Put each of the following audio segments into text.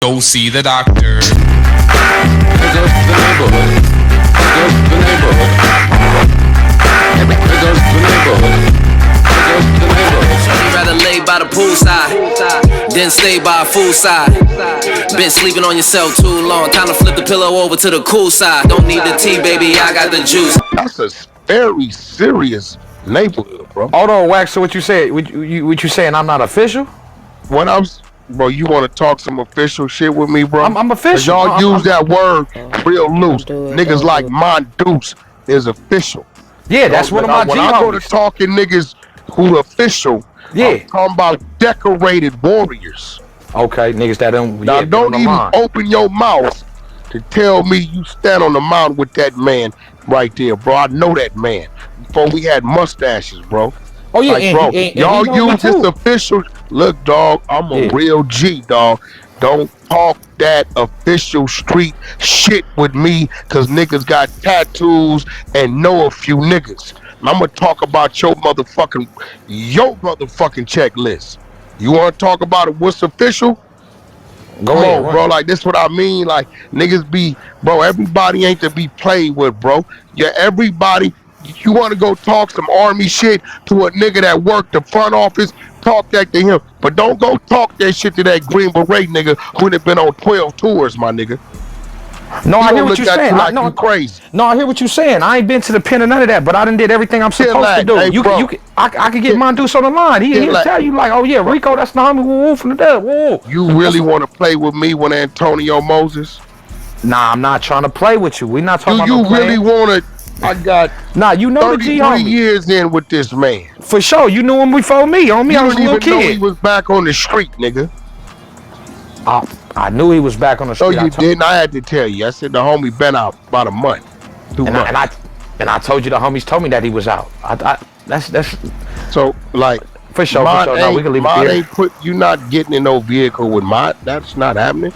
Go see the doctor. There goes the neighborhood. There goes the neighborhood. There goes the neighborhood. There goes the neighborhood. You'd rather lay by the poolside than stay by a fool side. Been sleeping on yourself too long. Time to flip the pillow over to the cool side. Don't need the tea, baby, I got the juice. That's a very serious neighborhood, bro. Hold on, Wax. So what you said? What you saying? I'm not official? When I'm, bro, you want to talk some official shit with me, bro? I'm official. Y'all use that word real loose. Niggas like Mont is official. Yeah, that's one of my G When I go to talking niggas who official, yeah, I'm talking about decorated warriors. Okay, niggas that don't. Now Yeah, don't even open your mouth to tell me you stand on the mountain with that man right there, bro. I know that man before we had mustaches, bro. Oh yeah, like, bro, y'all use this official. Look, dog, I'm a real G, dog. Don't talk that official street shit with me, cause niggas got tattoos and know a few niggas. I'm gonna talk about your motherfucking checklist. You wanna talk about it? What's official? Go on, bro. Like, this what I mean. Like, niggas be, bro, everybody ain't to be played with, bro. Yeah, everybody. You want to go talk some army shit to a nigga that worked the front office, talk that to him. But don't go talk that shit to that Green Beret nigga who have been on 12 tours, my nigga. No, I hear what you're saying. Like you crazy. No, I hear what you're saying. I ain't been to the pen or none of that, but I done did everything I'm supposed to do. Hey, I could get Mondoose on the line. He'll tell you like, oh yeah, Rico, that's the homie woo from the dead. Woo. You really want to play with me when Antonio Moses? Nah, I'm not trying to play with you. We not talking about no playing. Do you really want to? I got you know 33 years in with this man. For sure, you knew him before me. On me, I was a little kid. You didn't even know he was back on the street, nigga. I knew he was back on the street. No, you didn't. I had to tell you. I said the homie been out about a month, 2 months. And I told you the homies told me that he was out. That's so like for sure. No, we can leave it here. You not getting in no vehicle with Mont. That's not happening.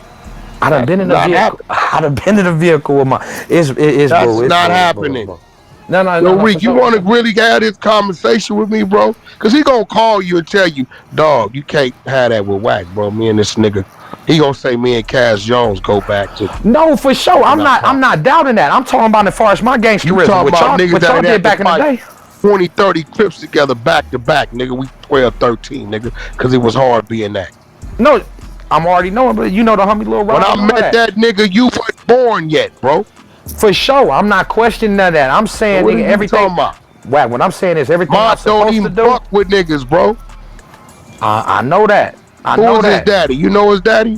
I done been in a vehicle. I done been in a vehicle with it's That's not happening. No, Rick, you want to really have this conversation with me, bro? Cause he gonna call you and tell you, dog, you can't have that with Wack, bro. Me and this nigga, he gonna say me and Cass Jones go back to. No, for sure. I'm not doubting that. I'm talking about as far as my gangsterism. You talking about niggas that did back in the day. 20, 30 Crips together back to back, nigga. We 12, 13, nigga, cause it was hard being that. No. I'm already knowing, but you know the homie Lil Rob. When I met that nigga, you weren't born yet, bro. For sure, I'm not questioning none of that. I'm saying, nigga, everything. Wow, what I'm saying is everything I'm supposed to do. Don't even fuck with niggas, bro. I know that. Who's his daddy? You know his daddy?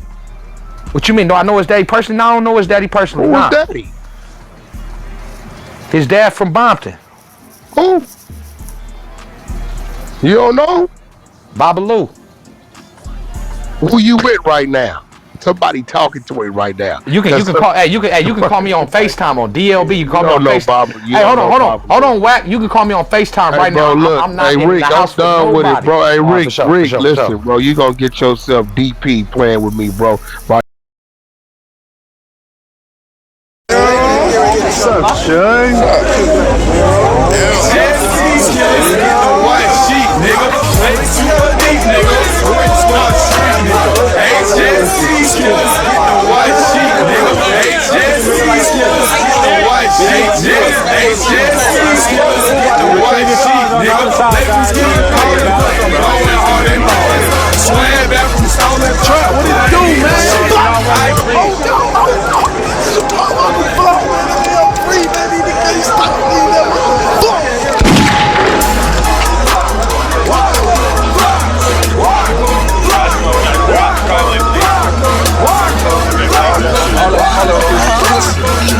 What you mean? Do I know his daddy personally? No, I don't know his daddy personally. Who's daddy? His dad from Bompton. Who? You don't know? Babaloo. Who you with right now? Somebody talking to him right now. You can call me on FaceTime on DLB. You can call me on FaceTime. Hey, hold on, Wack. You can call me on FaceTime right now. Look, I'm not in Rick, the house I'm done with it, bro. Hey, Rick, for listen, bro. You gonna get yourself DP playing with me, bro. Right. What's up, Shane?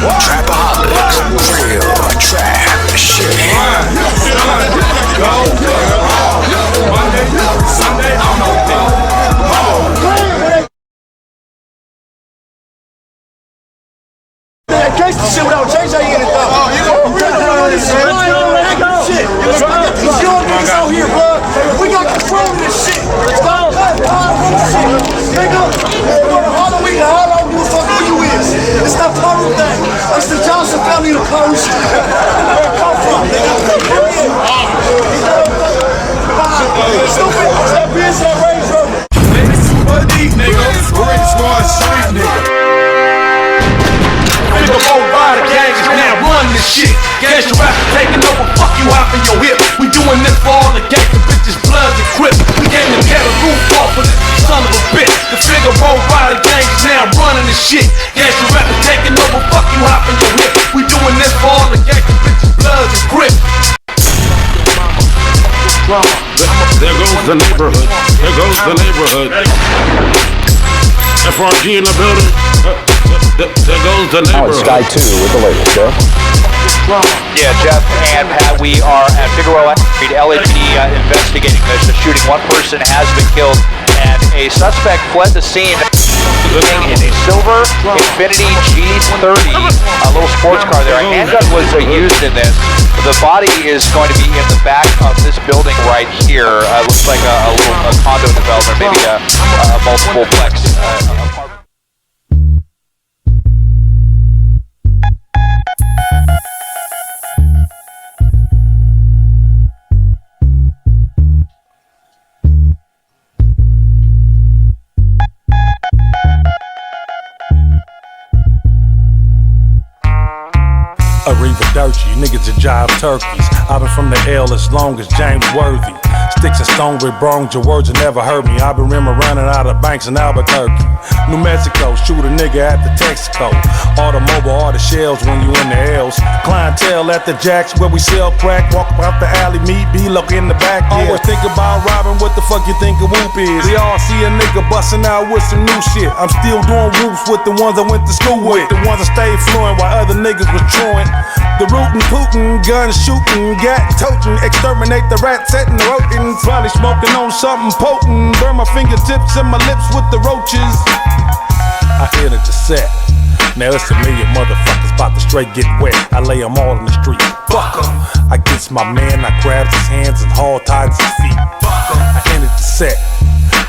Trapaholics, real trap shit. Gangsta rapper taking over, fuck you hopping your hip. We doing this for all the gangsta bitches, Bloods and Crips. We came to tear the roof off of this son of a bitch. The figure roll rider gang is now running this shit. Gangsta rapper taking over, fuck you hopping your hip. We doing this for all the gangsta bitches, Bloods and Crips. There goes the neighborhood. There goes the neighborhood. FRG in the building. There goes the neighborhood. Sky 2 with the latest, Jeff. Yeah, Jeff and Pat, we are at Figueroa Street. LAPD investigating the shooting. One person has been killed, and a suspect fled the scene in a silver Infiniti G30, a little sports car there. A handgun was used in this. The body is going to be in the back of this building right here. Looks like a condo development, maybe a multiple plex apartment. Arrivederci, niggas are jive turkeys. I've been from the L as long as James Worthy. Sticks and stones with bones, your words will never hurt me. I've been running out of banks in Albuquerque. New Mexico, shoot a nigga at the Texaco. Automobile, all the shells when you in the L's. Clientele at the Jacks where we sell crack. Walk out the alley, meet B-Look in the back. Yeah. Always think about robbing, what the fuck you think a whoop is? We all see a nigga busting out with some new shit. I'm still doing whoops with the ones I went to school with. The ones that stayed fluent while other niggas was truant. The rootin', pootin', gun shootin', gat totin', exterminate the rats, setting the rodents. Probably smoking on something potent. Burn my fingertips and my lips with the roaches. I entered the set. Now it's a million motherfuckers about to straight get wet. I lay them all in the street. Fuck 'em. I gets my man, I grabs his hands and haul ties his feet. I entered the set.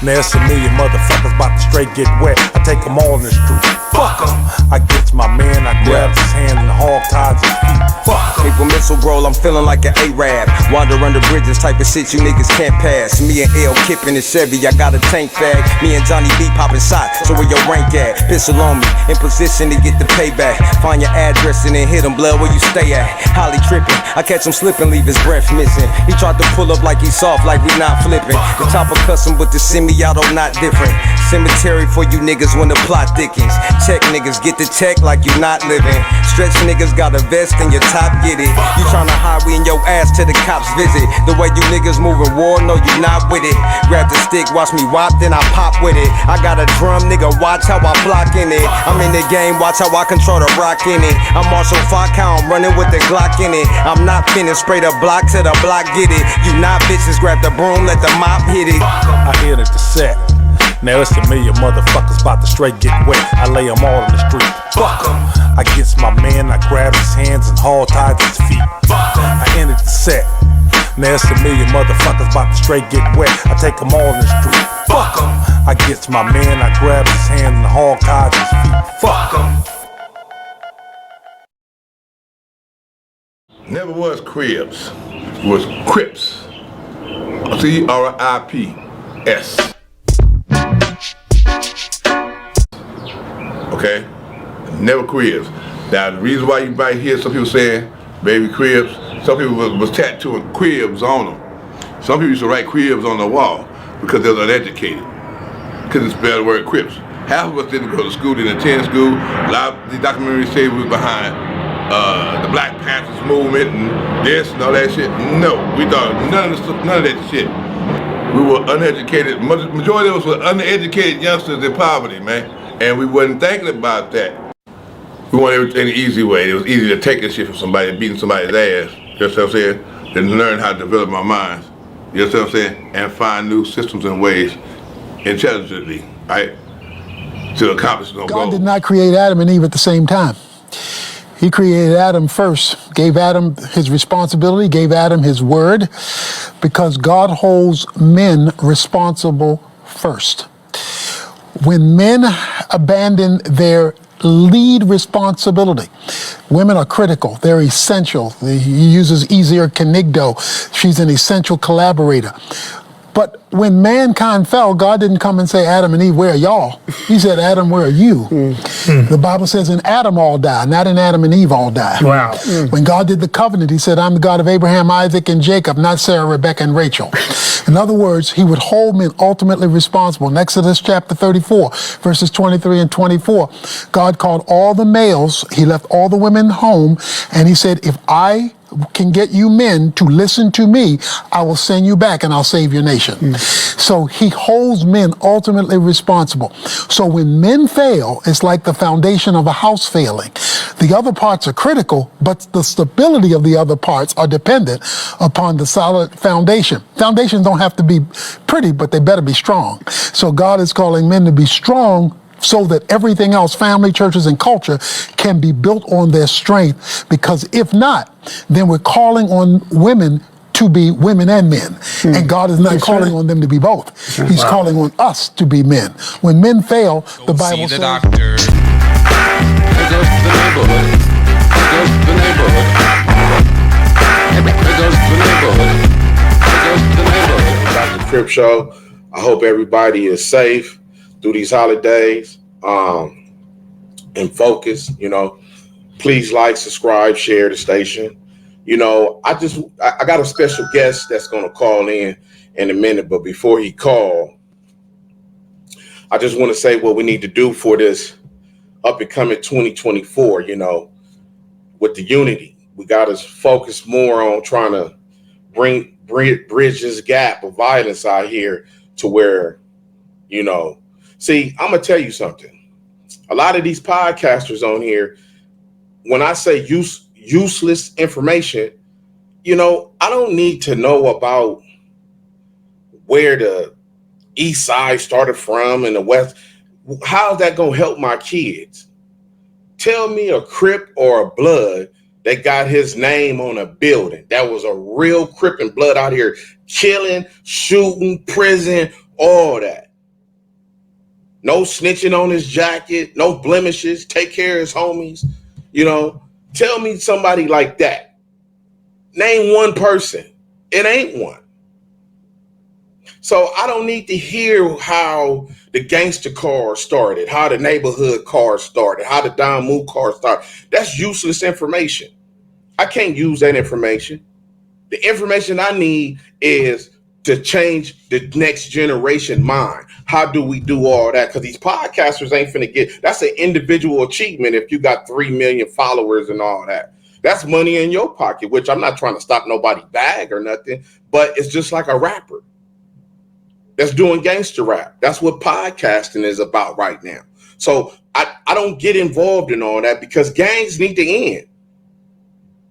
Now it's a million motherfuckers about to straight get wet. I take them all in the street. Fuck 'em. I gets my man, I grabs his hand and hog ties his feet. Fuck 'em. Paper missile roll, I'm feeling like an A-Rab. Wander under bridges, type of shit you niggas can't pass. Me and L kipping the Chevy, I got a tank bag. Me and Johnny B popping shot, so where your rank at? Pistol on me, in position to get the payback. Find your address and then hit him, blood, where you stay at. Holly tripping, I catch him slipping, leave his breath missing. He tried to pull up like he soft, like we not flipping. The top of custom, but the semi-auto not different. Cemetery for you niggas when the plot thickens. Check niggas, get the check like you not living. Stretch niggas got a vest and your top get it. You tryna hide, we in your ass till the cops visit. The way you niggas moving war, no you not with it. Grab the stick, watch me whop, then I pop with it. I got a drum, nigga, watch how I block in it. I'm in the game, watch how I control the rock in it. I'm Marshall Falk, how I'm running with the Glock in it. I'm not finished, spray the block till the block get it. You not bitches, grab the broom, let the mop hit it. I entered the set. Now it's a million motherfuckers about to straight get wet. I lay them all in the street. Fuck 'em. I gets my man, I grab his hands and haul ties his feet. I entered the set. Now it's a million motherfuckers about to straight get wet. I take them all in the street. Fuck 'em. I gets my man, I grab his hand and haul ties his feet. Fuck 'em. Never was Cribs. It was Crips. C-R-I-P-S. Okay? Never Cribs. Now, the reason why you might hear some people saying, baby Cribs, some people was tattooing Cribs on them. Some people used to write Cribs on the wall because they was uneducated. Because it's spelled the word Crips. Half of us didn't go to school, didn't attend school. A lot of these documentaries say we was behind the Black Panthers movement and this and all that shit. No, we thought none of that shit. We were uneducated. Majority of us were uneducated youngsters in poverty, man. And we wasn't thinking about that. We wanted everything the easy way. It was easy to take this shit from somebody and beating somebody's ass. You know what I'm saying? Then learn how to develop our minds. You know what I'm saying? And find new systems and ways intelligently, right? To accomplish no goal. God did not create Adam and Eve at the same time. He created Adam first, gave Adam his responsibility, gave Adam his word, because God holds men responsible first. When men abandon their lead responsibility, women are critical, they're essential. He uses Easier Canigdo, she's an essential collaborator. But when mankind fell, God didn't come and say, Adam and Eve, where are y'all? He said, Adam, where are you? The Bible says in Adam all die, not in Adam and Eve all die. Wow. When God did the covenant, he said, I'm the God of Abraham, Isaac, and Jacob, not Sarah, Rebecca, and Rachel. In other words, he would hold men ultimately responsible. In Exodus chapter 34, verses 23 and 24, God called all the males, he left all the women home, and he said, if I can get you men to listen to me, I will send you back and I'll save your nation. So he holds men ultimately responsible. So when men fail, it's like the foundation of a house failing. The other parts are critical, but the stability of the other parts are dependent upon the solid foundation. Foundations don't have to be pretty, but they better be strong. So God is calling men to be strong so that everything else, family, churches, and culture, can be built on their strength. Because if not, then we're calling on women to be women and men. And God is not calling on them to be both. He's calling on us to be men. When men fail, the Bible says... There goes the neighborhood. There goes the neighborhood. There goes the neighborhood. There goes the neighborhood. Dr. Crip Show. I hope everybody is safe through these holidays, and focus. Please like, subscribe, share the station. I got a special guest that's going to call in a minute, but before he call, I just want to say what we need to do for this up and coming 2024, with the unity. We got to focus more on trying to bridge this gap of violence out here to where, see, I'm going to tell you something. A lot of these podcasters on here, when I say useless information, I don't need to know about where the East Side started from and the West. How's that going to help my kids? Tell me a Crip or a Blood that got his name on a building. That was a real Crip and Blood out here killing, shooting, prison, all that. No snitching on his jacket, no blemishes, take care of his homies. Tell me somebody like that. Name one person. It ain't one. So I don't need to hear how the gangster car started, how the neighborhood car started, how the Don Moo car started. That's useless information. I can't use that information. The information I need is to change the next generation mind. How do we do all that? Because these podcasters ain't finna get, that's an individual achievement if you got 3 million followers and all that. That's money in your pocket, which I'm not trying to stop nobody bag or nothing, but it's just like a rapper that's doing gangster rap. That's what podcasting is about right now. So I don't get involved in all that because gangs need to end.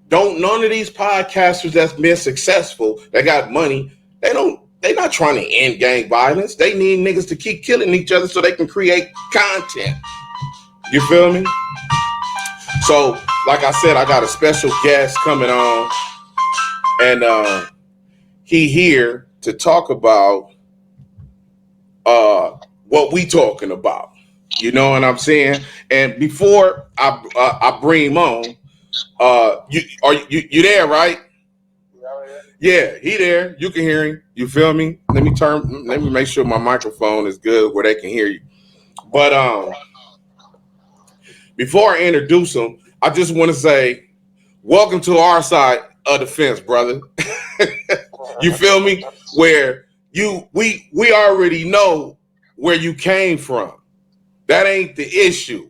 None of these podcasters that's been successful, that got money, they're not trying to end gang violence. They need niggas to keep killing each other so they can create content. You feel me? So, like I said, I got a special guest coming on, and he here to talk about what we talking about. You know what I'm saying? And before I bring him on, you there, right? Yeah, he there. You can hear him. You feel me? Let me make sure my microphone is good where they can hear you. But before I introduce him, I just want to say, welcome to our side of the fence, brother. You feel me? Where we already know where you came from. That ain't the issue.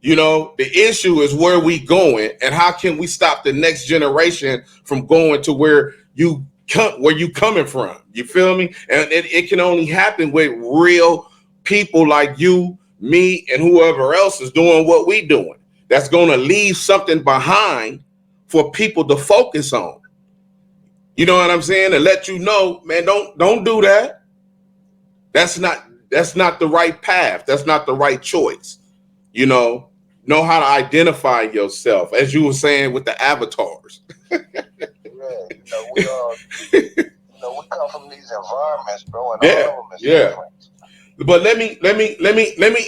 The issue is where we going and how can we stop the next generation from going to where you coming from. You feel me? And it can only happen with real people like you, me, and whoever else is doing what we doing. That's going to leave something behind for people to focus on. You know what I'm saying? And let you know, man, don't do that. That's not the right path. That's not the right choice. Know how to identify yourself, as you were saying with the avatars. We come from these environments, bro, and all of them is different. But let me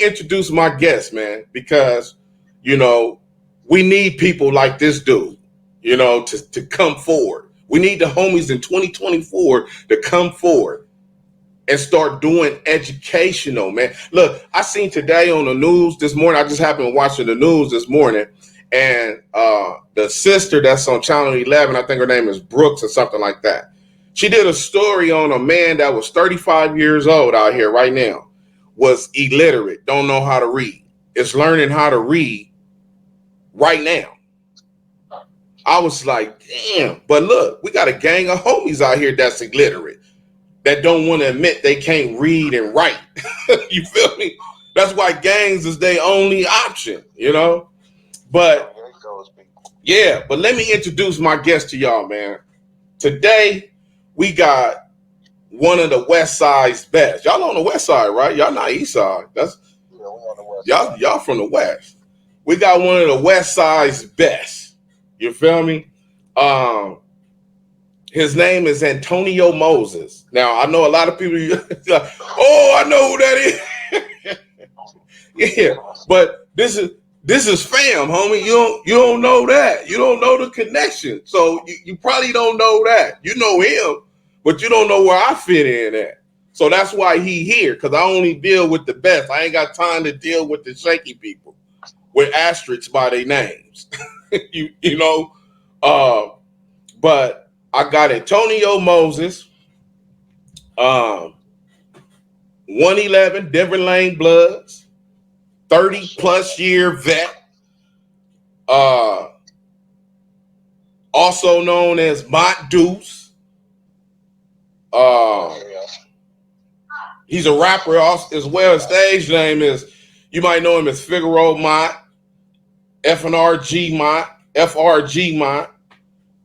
introduce my guest, man, because we need people like this dude, to come forward. We need the homies in 2024 to come forward. and start doing educational, man. Look, I seen today on the news this morning, I just happened watching the news this morning, and the sister that's on Channel 11, I think her name is Brooks or something like that. She did a story on a man that was 35 years old out here right now, was illiterate, don't know how to read. Is learning how to read right now. I was like, damn. But look, we got a gang of homies out here that's illiterate, that don't want to admit they can't read and write. You feel me? That's why gangs is their only option, you know? But yeah, but let me introduce my guest to y'all, man. Today, we got one of the West Side's best. Y'all on the West Side, right? Y'all not East Side. That's y'all from the West. We got one of the West Side's best. You feel me? His name is Antonio Moses. Now I know a lot of people like, oh, I know who that is. Yeah, but this is fam, homie. You don't know that. You don't know the connection. So you probably don't know that. You know him, but you don't know where I fit in at. So that's why he here, because I only deal with the best. I ain't got time to deal with the shaky people with asterisks by their names. you know, but I got Antonio Moses, 111 Denver Lane Bloods, 30 plus year vet, also known as Mont Deuce. He's a rapper as well. His stage name is, you might know him as Figaro Mont, FRG Mont.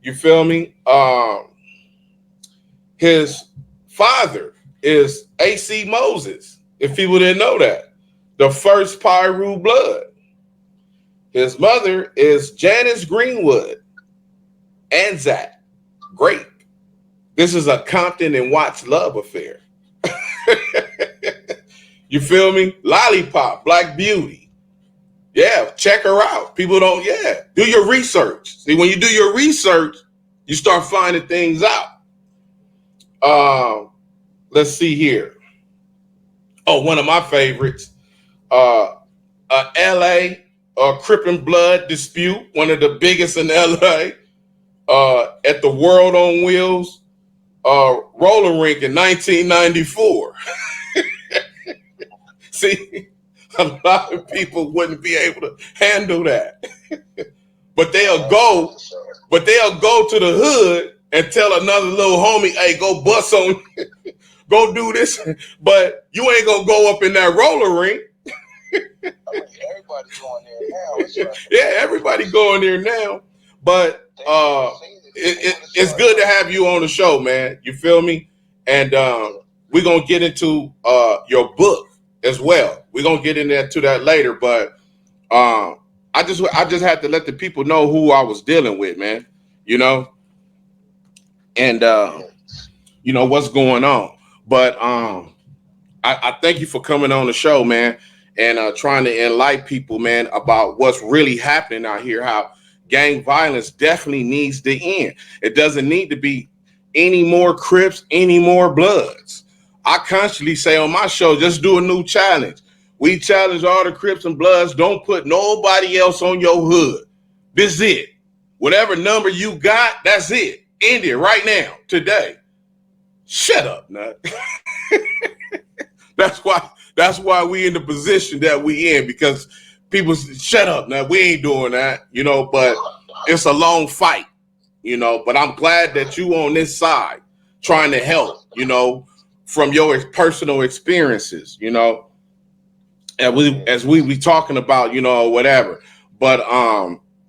You feel me? His father is AC Moses, if people didn't know that. The first Pyru blood. His mother is Janice Greenwood. Anzac. Great. This is a Compton and Watts love affair. You feel me? Lollipop, Black Beauty. Yeah, check her out. People don't, do your research. See, when you do your research, you start finding things out. Let's see here. Oh, one of my favorites. LA Crip and Blood dispute, one of the biggest in LA. At the World on Wheels roller rink in 1994. See, a lot of people wouldn't be able to handle that. But they'll go to the hood and tell another little homie, hey, go bust on, go do this. But you ain't gonna go up in that roller rink. Everybody's going there now. Yeah, everybody going there now. But it's good to have you on the show, man. You feel me? And we're gonna get into your book as well. We're gonna get into that later, but I just had to let the people know who I was dealing with, man. You know, and you know what's going on. But I thank you for coming on the show, man, and trying to enlighten people, man, about what's really happening out here. How gang violence definitely needs to end. It doesn't need to be any more Crips, any more Bloods. I constantly say on my show, just do a new challenge. We challenge all the Crips and Bloods. Don't put nobody else on your hood. This is it. Whatever number you got, that's it. End it right now, today. Shut up, nut. That's why we in the position that we in, because people say, shut up now. We ain't doing that, you know, but it's a long fight, you know, but I'm glad that you on this side trying to help, you know, from your personal experiences, you know, and as we be talking about, you know, whatever. But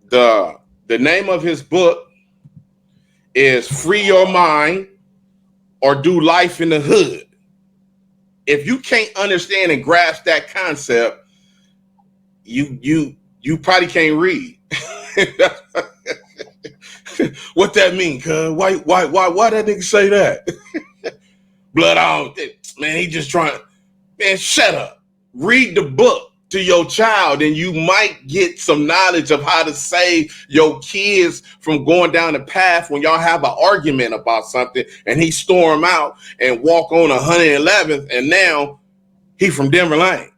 the name of his book is Free Your Mind or Do Life in the Hood. If you can't understand and grasp that concept, you probably can't read. What that mean, cuz? Why that nigga say that? Blood out, man, he just trying, man, shut up. Read the book. to your child, and you might get some knowledge of how to save your kids from going down the path when y'all have an argument about something and he storm out and walk on 111th and now he from Denver Lane.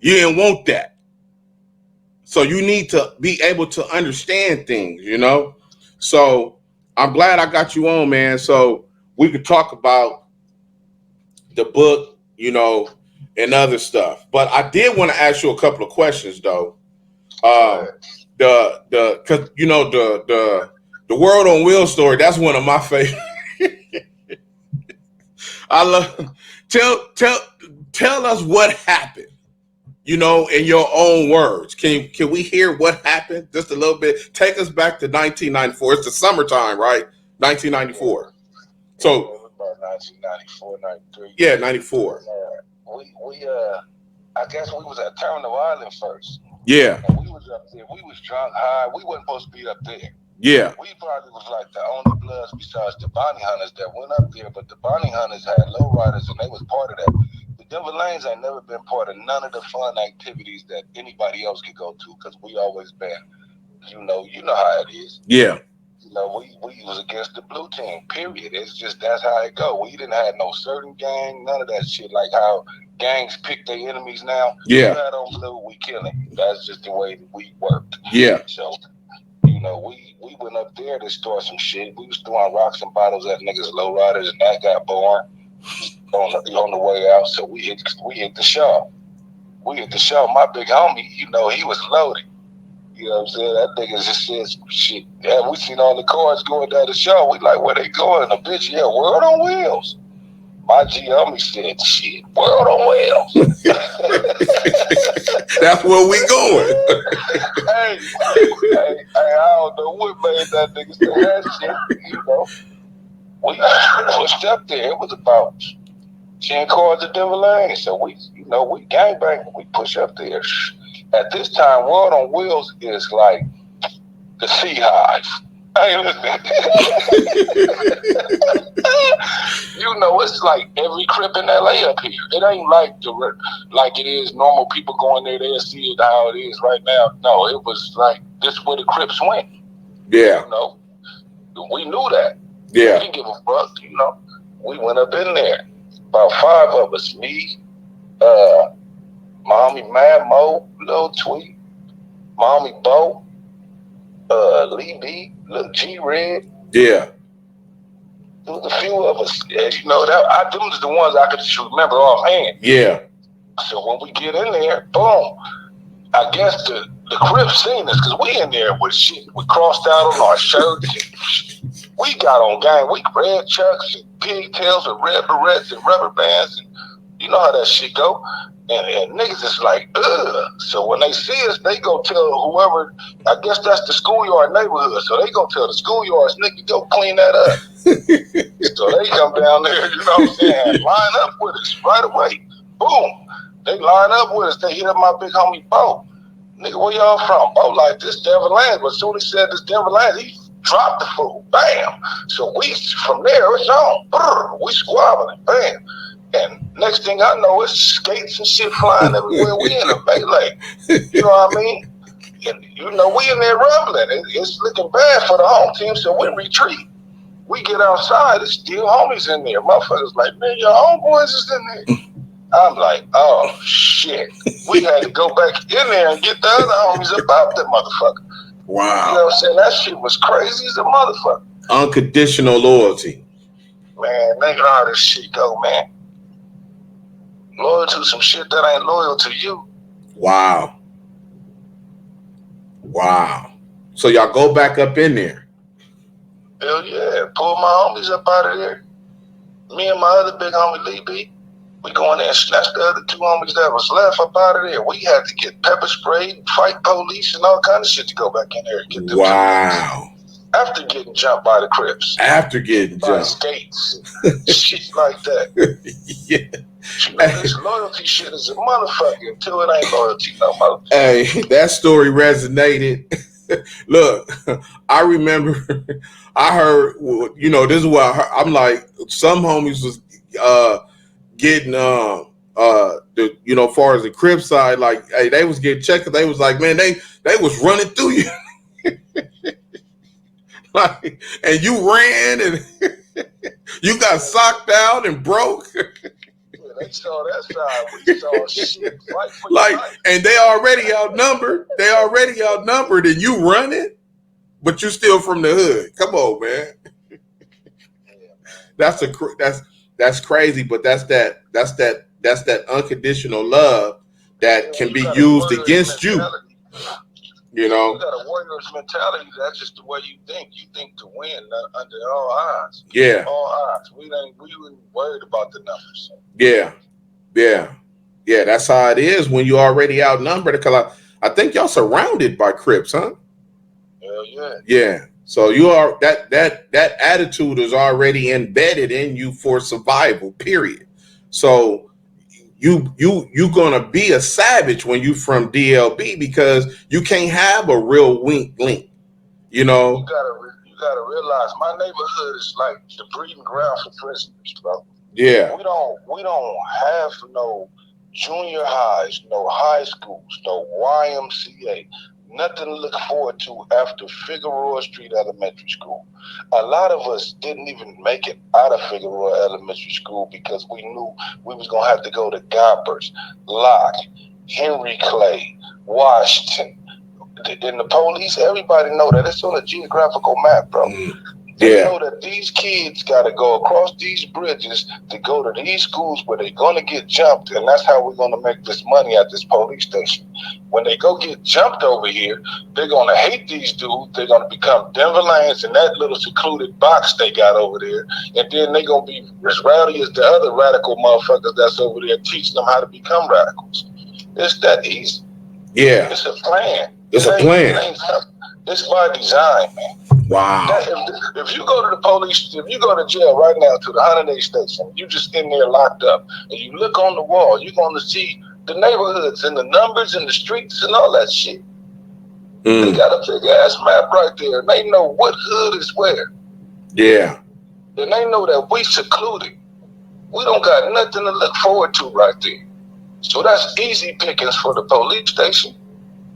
You didn't want that. So you need to be able to understand things, you know? So I'm glad I got you on, man. So we could talk about the book, you know, and other stuff. But I did want to ask you a couple of questions though. Cause you know, the World on Wheels story, that's one of my favorite. I love tell us what happened, you know, in your own words. Can we hear what happened just a little bit? Take us back to 1994. It's the summertime, right? 1994. So about 1994, 93. Yeah, 94. We I guess we was at Terminal Island first. Yeah. And we was up there. We was drunk, high. We wasn't supposed to be up there. Yeah. We probably was like the only bloods besides the bounty hunters that went up there, but the bounty hunters had lowriders and they was part of that. The Denver Lanes ain't never been part of none of the fun activities that anybody else could go to because we always been, you know how it is. Yeah. You know, we was against the blue team, period. It's just that's how it go. We didn't have no certain gang, none of that shit, like how gangs pick their enemies now. Yeah. We had on blue, we killing. That's just the way that we worked. Yeah. So, you know, we went up there to start some shit. We was throwing rocks and bottles at niggas lowriders, and that got boring on the way out. So we hit the shop. We hit the shop. My big homie, you know, he was loaded. You know what I'm saying? That nigga just said some shit. Yeah, we seen all the cars going down the show. We like, where they going? The bitch, yeah, World on Wheels. My G.A.M.D said, shit, World on Wheels. That's where we going. hey, I don't know what made that nigga say that shit. You know, we pushed up there. It was about 10 cars at Denver Lane. So we gangbang. We push up there. At this time, World on Wheels is like the Sea Hive. Hey, listen. You know, it's like every Crip in LA up here. It ain't like it is normal people going there. They'll see it how it is right now. No, it was like this where the Crips went. Yeah. You know, we knew that. Yeah. We didn't give a fuck. You know, we went up in there. About 5 of us. Me, my homie Mad Mo, Lil Tweet, my homie Bo, Lee B, Lil G Red. Yeah. There was a few of us. Yeah, you know, them was the ones I could just remember offhand. Yeah. So when we get in there, boom. I guess the Crips seen us because we in there with shit. We crossed out on our shirts. We got on gang. We red chucks and pigtails and red barrettes and rubber bands. And you know how that shit go. And niggas is like, ugh. So when they see us, they go tell whoever, I guess that's the schoolyard neighborhood. So they go tell the schoolyards, nigga, go clean that up. So they come down there, you know what I'm saying, line up with us right away. Boom. They line up with us. They hit up my big homie Bo. Nigga, where y'all from? Bo, like this Denver Land. But as soon as he said this Denver Land, he dropped the fool. Bam. So we, from there, it's on. Brr, we squabbling. Bam. And next thing I know, it's skates and shit flying everywhere. We in a melee. You know what I mean? And, you know, we in there rumbling. It's looking bad for the home team, so we retreat. We get outside, it's still homies in there. Motherfuckers like, man, your homeboys is in there. I'm like, oh, shit. We had to go back in there and get the other homies about the motherfucker. Wow. You know what I'm saying? That shit was crazy as a motherfucker. Unconditional loyalty. Man, nigga, how this shit go, man. Loyal to some shit that ain't loyal to you. Wow. Wow. So y'all go back up in there. Hell yeah. Pull my homies up out of there. Me and my other big homie Lee B. We go in there and snatch the other 2 homies that was left up out of there. We had to get pepper sprayed, fight police, and all kind of shit to go back in there and get them. Wow. After getting jumped by the Crips. After getting by jumped. Skates. Shit like that. Yeah. You know, this loyalty shit is a motherfucker until it ain't loyalty no more. Hey, that story resonated. Look, I remember I heard, you know, this is what I heard. I'm like, some homies was getting far as the Crip side, like, hey, they was getting checked. They was like, man, they was running through you, like, and you ran and you got socked out and broke. They saw that side. We saw shit. Like, and they already outnumbered. And you running, but you still from the hood. Come on, man. That's crazy, but that's that unconditional love that can be used against you. You know, you got a warrior's mentality. That's just the way you think. You think to win under all odds. Yeah, all odds. We weren't worried about the numbers. Yeah. That's how it is when you already outnumbered. Because I think y'all surrounded by Crips, huh? Hell yeah. Yeah. So you are that attitude is already embedded in you for survival. Period. So you gonna be a savage when you from DLB because you can't have a real wink link. You know. You gotta realize my neighborhood is like the breeding ground for prisoners, bro. Yeah. We don't have no junior highs, no high schools, no YMCA. Nothing to look forward to after Figueroa Street Elementary School. A lot of us didn't even make it out of Figueroa Elementary School because we knew we was going to have to go to Gompers, Locke, Henry Clay, Washington. And the police, everybody know that. It's on a geographical map, bro. They know that these kids got to go across these bridges to go to these schools where they're going to get jumped, and that's how we're going to make this money at this police station. When they go get jumped over here, they're going to hate these dudes. They're going to become Denver Lions in that little secluded box they got over there, and then they're going to be as rowdy as the other radical motherfuckers that's over there teaching them how to become radicals. It's that easy. Yeah. It's a plan. It's a plan. It's by design, man. Wow. If you go to the police, if you go to jail right now to the 108 station, you just in there locked up, and you look on the wall, you're going to see the neighborhoods and the numbers and the streets and all that shit. They got a big ass map right there, and they know what hood is where. Yeah. And they know that we secluded. We don't got nothing to look forward to right there. So that's easy pickings for the police station.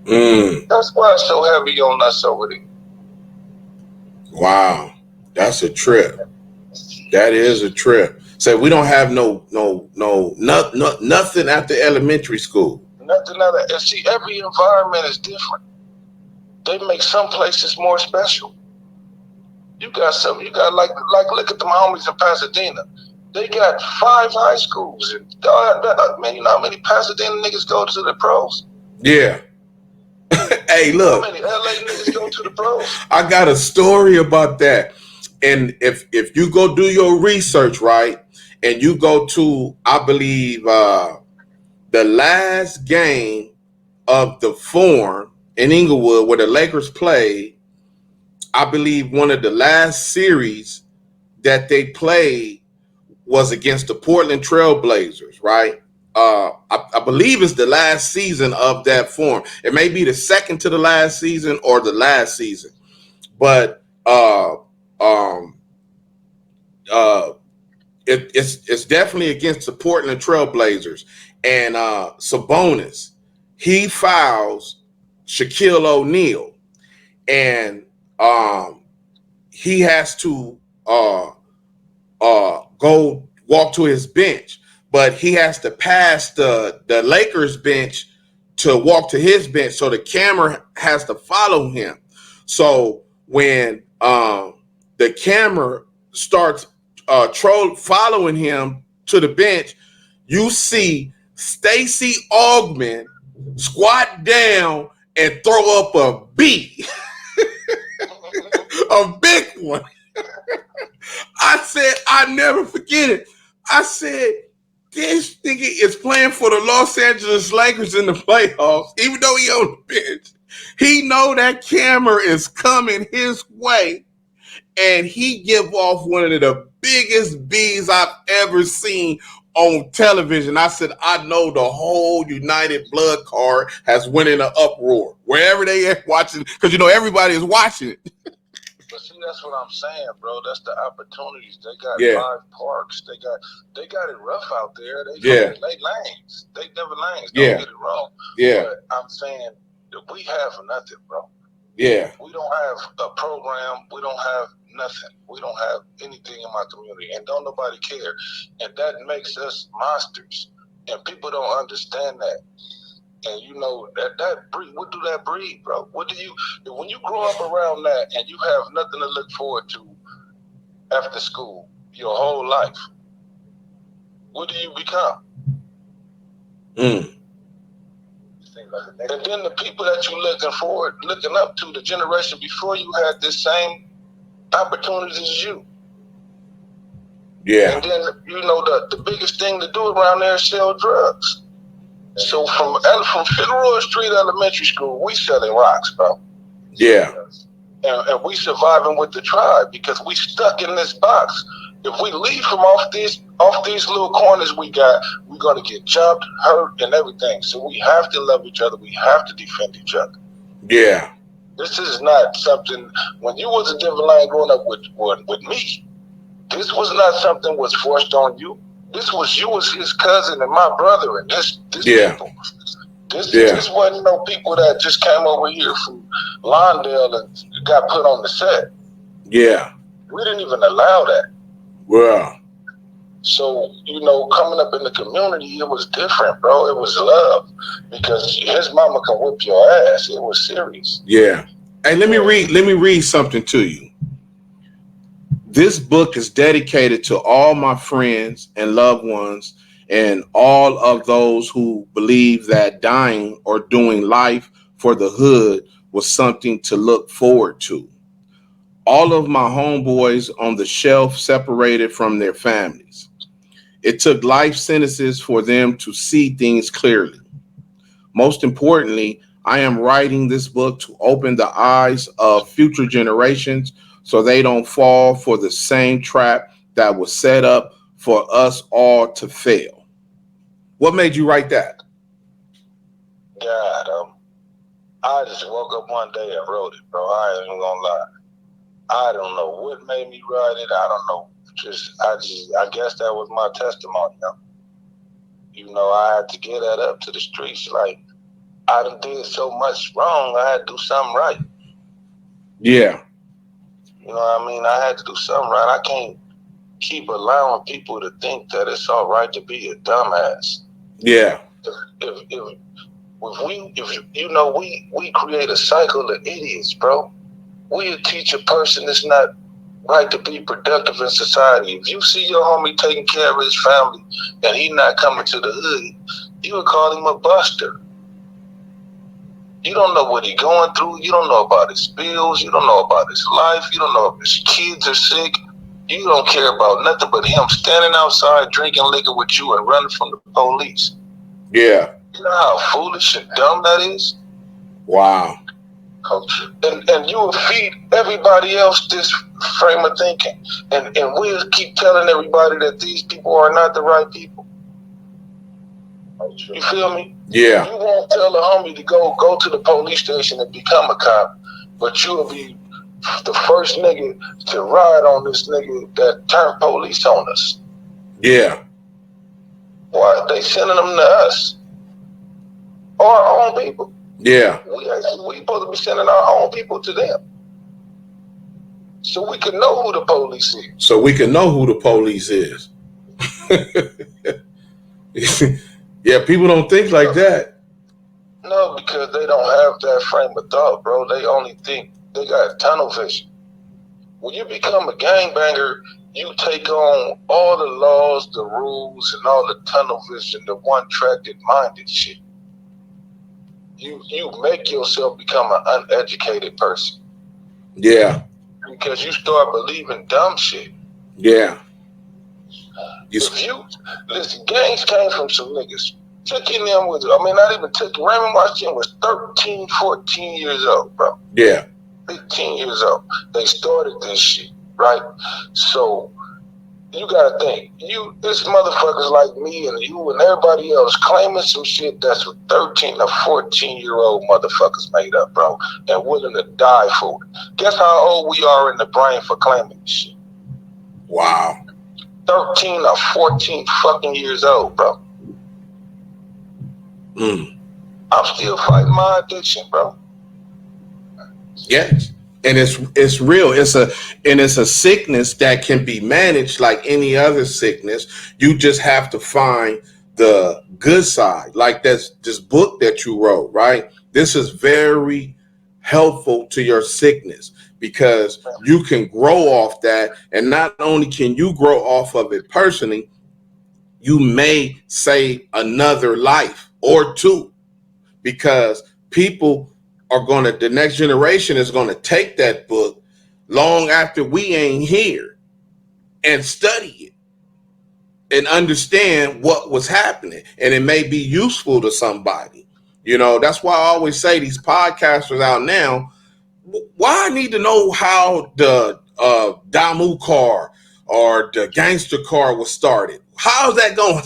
That's why it's so heavy on us over there. Wow, that's a trip. That is a trip. So we don't have nothing after elementary school. Nothing other. And see, every environment is different. They make some places more special. You got like look at the homies in Pasadena. They got 5 high schools. And man, you know how many Pasadena niggas go to the pros? Yeah. Hey, look. How many LA niggas go to the pros? I got a story about that. And if you go do your research, right, and you go to, I believe, the last game of the Forum in Inglewood where the Lakers played, I believe one of the last series that they played was against the Portland Trail Blazers, right? I believe it's the last season of that Forum. It may be the second to the last season or the last season, but it's definitely against the Portland Trail Blazers. And Sabonis, he fouls Shaquille O'Neal, and he has to go walk to his bench. But he has to pass the Lakers bench to walk to his bench, so the camera has to follow him. So when the camera starts following him to the bench, you see Stacey Augmon squat down and throw up a B, a big one. I said, I never forget it. I said, this nigga is playing for the Los Angeles Lakers in the playoffs, even though he on the bench. He know that camera is coming his way, and he give off one of the biggest B's I've ever seen on television. I said, I know the whole United Blood Card has went in an uproar wherever they are watching, because you know everybody is watching it. But see, that's what I'm saying, bro. That's the opportunities. They got 5 parks. They got it rough out there. They lanes. They never lanes. Don't get it wrong. Yeah. But I'm saying that we have nothing, bro. Yeah. We don't have a program. We don't have nothing. We don't have anything in my community, and don't nobody care. And that makes us monsters. And people don't understand that. And you know that breed. What do that breed, bro? What do you when you grow up around that and you have nothing to look forward to after school your whole life? What do you become? And then the people that you looking up to, the generation before you had this same opportunities as you. Yeah. And then you know the biggest thing to do around there is sell drugs. So from Figueroa Street Elementary School, we selling rocks, bro. Yeah. And we surviving with the tribe because we stuck in this box. If we leave from off these little corners we got, we're gonna get jumped, hurt, and everything. So we have to love each other. We have to defend each other. Yeah. This is not something. When you was a different line growing up with me, this was not something was forced on you. This was you was his cousin and my brother and this people. This wasn't no people that just came over here from Lawndale and got put on the set. Yeah. We didn't even allow that. Well. So, you know, coming up in the community, it was different, bro. It was love. Because his mama can whip your ass. It was serious. Yeah. Hey, let me read something to you. This book is dedicated to all my friends and loved ones and all of those who believe that dying or doing life for the hood was something to look forward to. All of my homeboys on the shelf separated from their families. It took life sentences for them to see things clearly. Most importantly, I am writing this book to open the eyes of future generations so they don't fall for the same trap that was set up for us all to fail. What made you write that? God, I just woke up one day and wrote it, bro. I ain't even gonna lie. I don't know what made me write it. I don't know. I guess that was my testimony. You know, I had to get that up to the streets. Like, I done did so much wrong. I had to do something right. Yeah. You know what I mean? I had to do something right. I can't keep allowing people to think that it's all right to be a dumbass. Yeah. If you know, we create a cycle of idiots, bro. We teach a person it's not right to be productive in society. If you see your homie taking care of his family and he not coming to the hood, you would call him a buster. You don't know what he's going through. You don't know about his bills. You don't know about his life. You don't know if his kids are sick. You don't care about nothing but him standing outside drinking liquor with you and running from the police. Yeah. You know how foolish and dumb that is? Wow. And you will feed everybody else this frame of thinking. And we'll keep telling everybody that these people are not the right people. You feel me? Yeah. You won't tell a homie to go to the police station and become a cop, but you'll be the first nigga to ride on this nigga that turned police on us. Yeah. Why? They sending them to us. Or our own people. Yeah. We supposed to be sending our own people to them. So we can know who the police is. Yeah, people don't think like that. No, because they don't have that frame of thought, bro. They only think they got tunnel vision. When you become a gangbanger, you take on all the laws, the rules, and all the tunnel vision, the one-tracked minded shit. You make yourself become an uneducated person. Yeah. Because you start believing dumb shit. Yeah. Listen, gangs came from some niggas. Tookie and them not even Tookie. Raymond Washington was 13, 14 years old, bro. Yeah. 15 years old. They started this shit, right? So you gotta think, this motherfuckers like me and you and everybody else claiming some shit that's what 13 or 14-year-old motherfuckers made up, bro, and willing to die for it. Guess how old we are in the brain for claiming this shit? Wow. 13 or 14 fucking years old, bro. I'm still fighting my addiction, bro. Yes. And it's real. It's a sickness that can be managed like any other sickness. You just have to find the good side. Like this book that you wrote, right? This is very helpful to your sickness because you can grow off that. And not only can you grow off of it personally, you may save another life or two because people the next generation is going to take that book long after we ain't here and study it and understand what was happening. And it may be useful to somebody. You know, that's why I always say these podcasters out now, why I need to know how the Damu car or the gangster car was started. How's that going?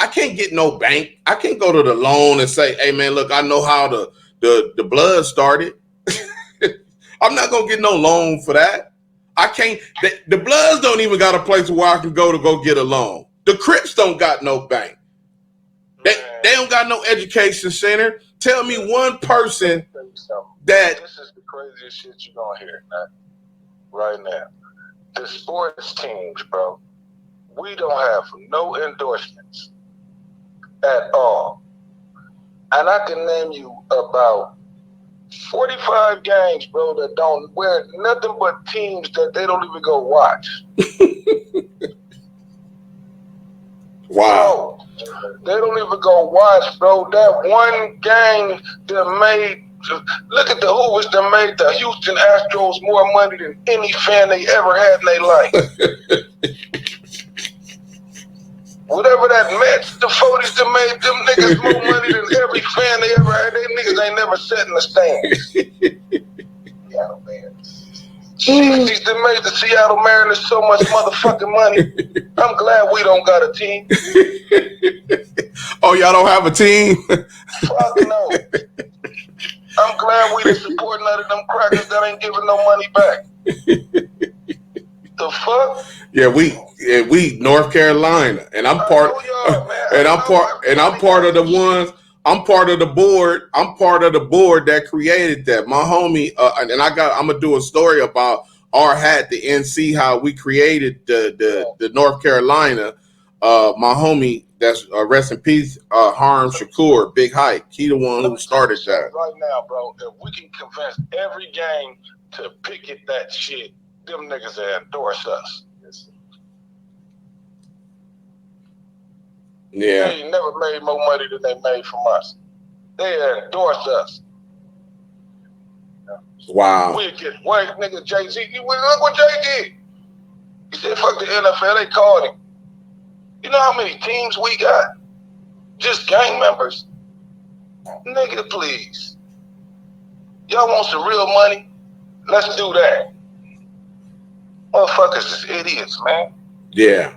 I can't get no bank. I can't go to the loan and say, hey man, look, I know how the blood started. I'm not gonna get no loan for that. I can't. The Bloods don't even got a place where I can go get a loan. The Crips don't got no bank. They don't got no education center. Tell me one person that. This is the craziest shit you're gonna hear right now. The sports teams, bro. We don't have no endorsements at all. And I can name you about 45 games, bro, that don't wear nothing but teams that they don't even go watch. Wow. Bro, they don't even go watch, bro. That one game that made, look at the Hoovers that made the Houston Astros more money than any fan they ever had in their life. Whatever that Mets, the 40s that made them niggas more money than every fan they ever had. They niggas ain't never sat in the stands. Yeah, man. 60s that made the Seattle Mariners so much motherfucking money. I'm glad we don't got a team. Oh, y'all don't have a team? Fuck no. I'm glad we didn't support none of them crackers that ain't giving no money back. The fuck? Yeah, we North Carolina, and I'm part of the ones. I'm part of the board. I'm part of the board that created that. My homie, and I'm gonna do a story about our hat, the NC, how we created the North Carolina. My homie, that's rest in peace, Harm Shakur, Big Hike. He the one who started that. Right now, bro, if we can convince every game to picket that shit, them niggas that endorse us. Yeah. They ain't never made more money than they made from us. They endorse us. Wow. We get way, nigga, Jay-Z. Look what Jay did. He said, fuck the NFL. They called him. You know how many teams we got? Just gang members? Nigga, please. Y'all want some real money? Let's do that. Motherfuckers is idiots, man. Yeah.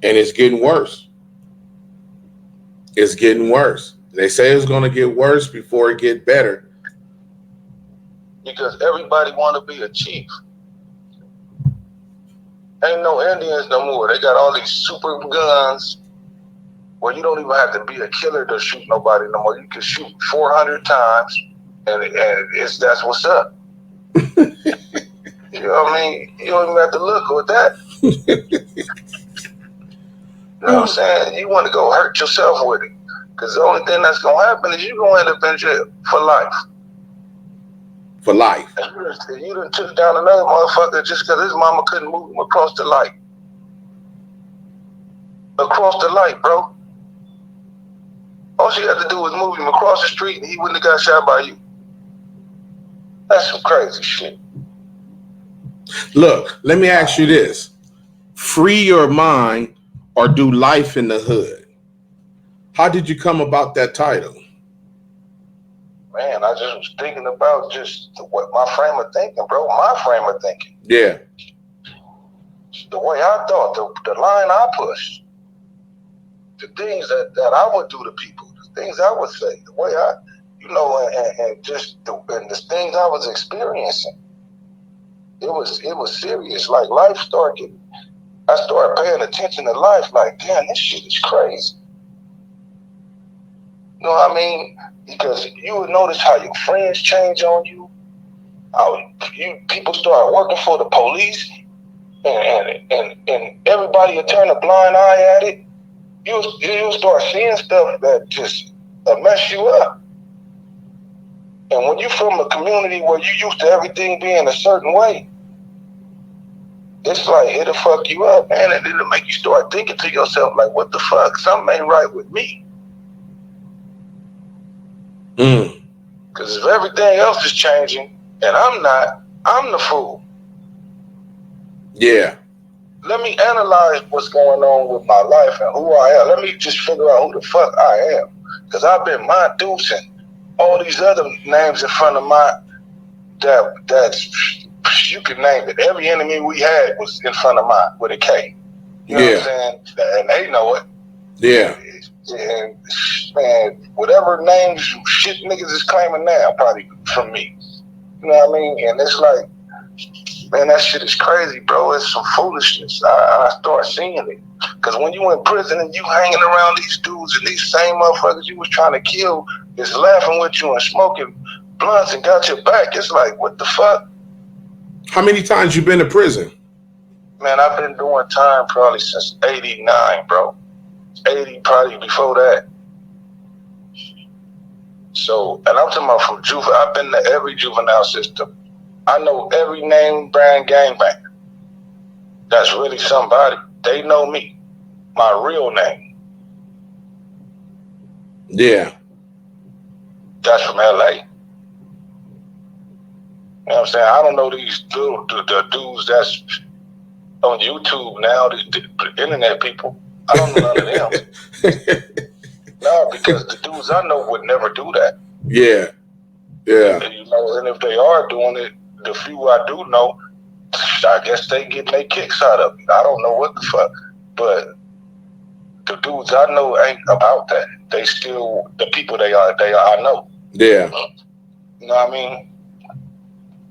And it's getting worse. It's getting worse. They say it's going to get worse before it get better. Because everybody want to be a chief. Ain't no Indians no more. They got all these super guns where you don't even have to be a killer to shoot nobody no more. You can shoot 400 times and that's what's up. You know what I mean? You don't even have to look with that. You know what I'm saying? You want to go hurt yourself with it. Because the only thing that's going to happen is you're going to end up in jail for life. For life. And you done took down another motherfucker just because his mama couldn't move him across the light. Across the light, bro. All she had to do was move him across the street and he wouldn't have got shot by you. That's some crazy shit. Look, let me ask you this. Free your mind or do life in the hood? How did you come about that title? Man, I just was thinking about just what my frame of thinking, bro. My frame of thinking. Yeah. the way I thought, the line I pushed, the things that I would do to people, the things I would say, the way I, and just the things I was experiencing. It was serious. Like life started. I started paying attention to life. Like, damn, this shit is crazy. You know what I mean? Because you would notice how your friends change on you. How people start working for the police, and everybody would turn a blind eye at it. You start seeing stuff that just mess you up. And when you're from a community where you used to everything being a certain way, it's like it'll fuck you up, man, and it'll make you start thinking to yourself, like, what the fuck? Something ain't right with me. Because if everything else is changing and I'm not, I'm the fool. Yeah. Let me analyze what's going on with my life and who I am. Let me just figure out who the fuck I am. Because I've been Montucing all these other names in front of that's you can name it. Every enemy we had was in front of mine with a K. You know what I'm saying? And they know it. Yeah. And man, whatever names shit niggas is claiming now, probably from me. You know what I mean? And it's like, man, that shit is crazy, bro. It's some foolishness. I start seeing it. Because when you in prison and you hanging around these dudes and these same motherfuckers you was trying to kill is laughing with you and smoking blunts and got your back, it's like, what the fuck? How many times you been to prison? Man, I've been doing time probably since 89, bro. 80 probably before that. So, and I'm talking about from juvenile. I've been to every juvenile system. I know every name brand gangbanger. That's really somebody. They know me. My real name. Yeah. That's from LA. You know what I'm saying? I don't know these the dudes that's on YouTube now, the internet people. I don't know none of them. No, because the dudes I know would never do that. Yeah. Yeah. And, and if they are doing it, the few I do know, I guess they get their kicks out of it. I don't know what the fuck. But the dudes I know ain't about that. They still, the people they are, I know. Yeah. You know what I mean?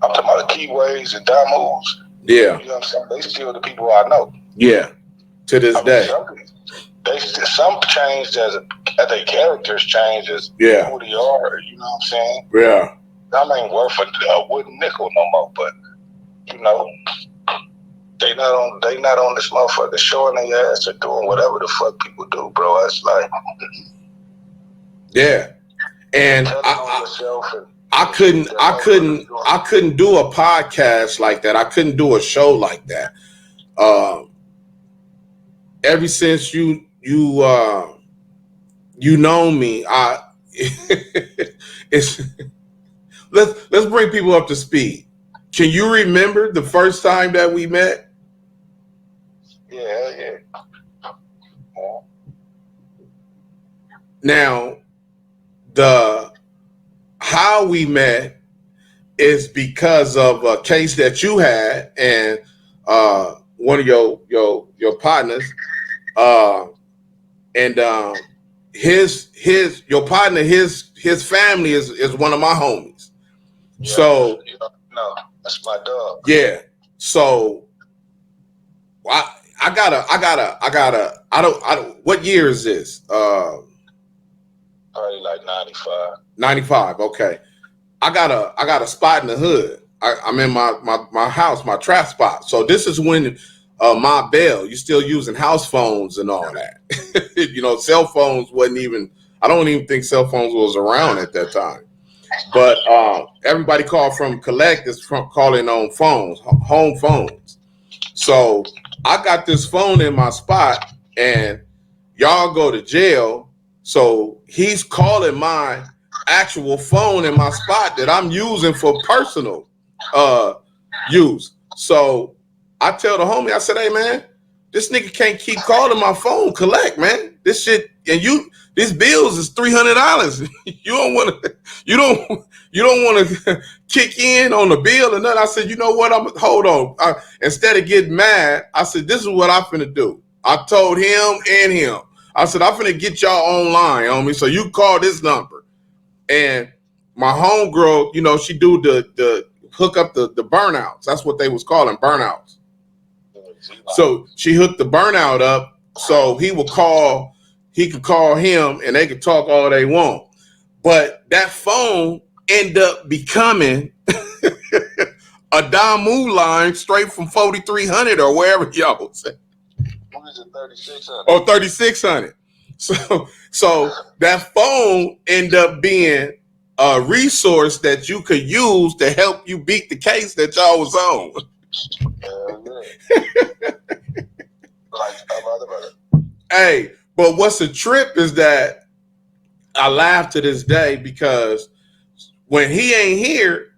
I'm talking about the Keyways and Damus. Yeah. You know what I'm saying? They still the people I know. Yeah. To this day. Some changed as their characters changed as who they are. You know what I'm saying? Yeah. I ain't worth a wooden nickel no more, but they not on this motherfucker showing their ass or doing whatever the fuck people do, bro. It's like, yeah. And I couldn't do a podcast like that. I couldn't do a show like that. Ever since you know me, it's let's bring people up to speed. Can you remember the first time that we met? Yeah. Now, how we met is because of a case that you had and one of your partners, and your partner, his family is one of my homies. Yeah, so no, that's my dog. Yeah. So I don't what year is this? Probably like 95. 95. Okay. I got a spot in the hood. I'm in my house, my trap spot. So this is when my bell, you're still using house phones and all that. Cell phones wasn't even, I don't even think cell phones was around at that time. But everybody called from collect is from calling on phones, home phones. So I got this phone in my spot and y'all go to jail. So he's calling my actual phone in my spot that I'm using for personal use. So I tell the homie, I said, hey man, this nigga can't keep calling my phone. Collect, man. This shit, and this bills is $300. You don't want to kick in on the bill or nothing. I said, you know what? Hold on. Instead of getting mad, I said, this is what I'm finna do. I told him and him. I said, I'm finna get y'all online, homie. So you call this number. And my homegirl, you know, she do the hook up the burnouts. That's what they was calling burnouts. So she hooked the burnout up so he could call him and they could talk all they want. But that phone ended up becoming a Damu line straight from 4300 or wherever y'all was at. What is it, 3600? Oh, 3600. So that phone ended up being a resource that you could use to help you beat the case that y'all was on. Hey, but what's a trip is that I laugh to this day because when he ain't here,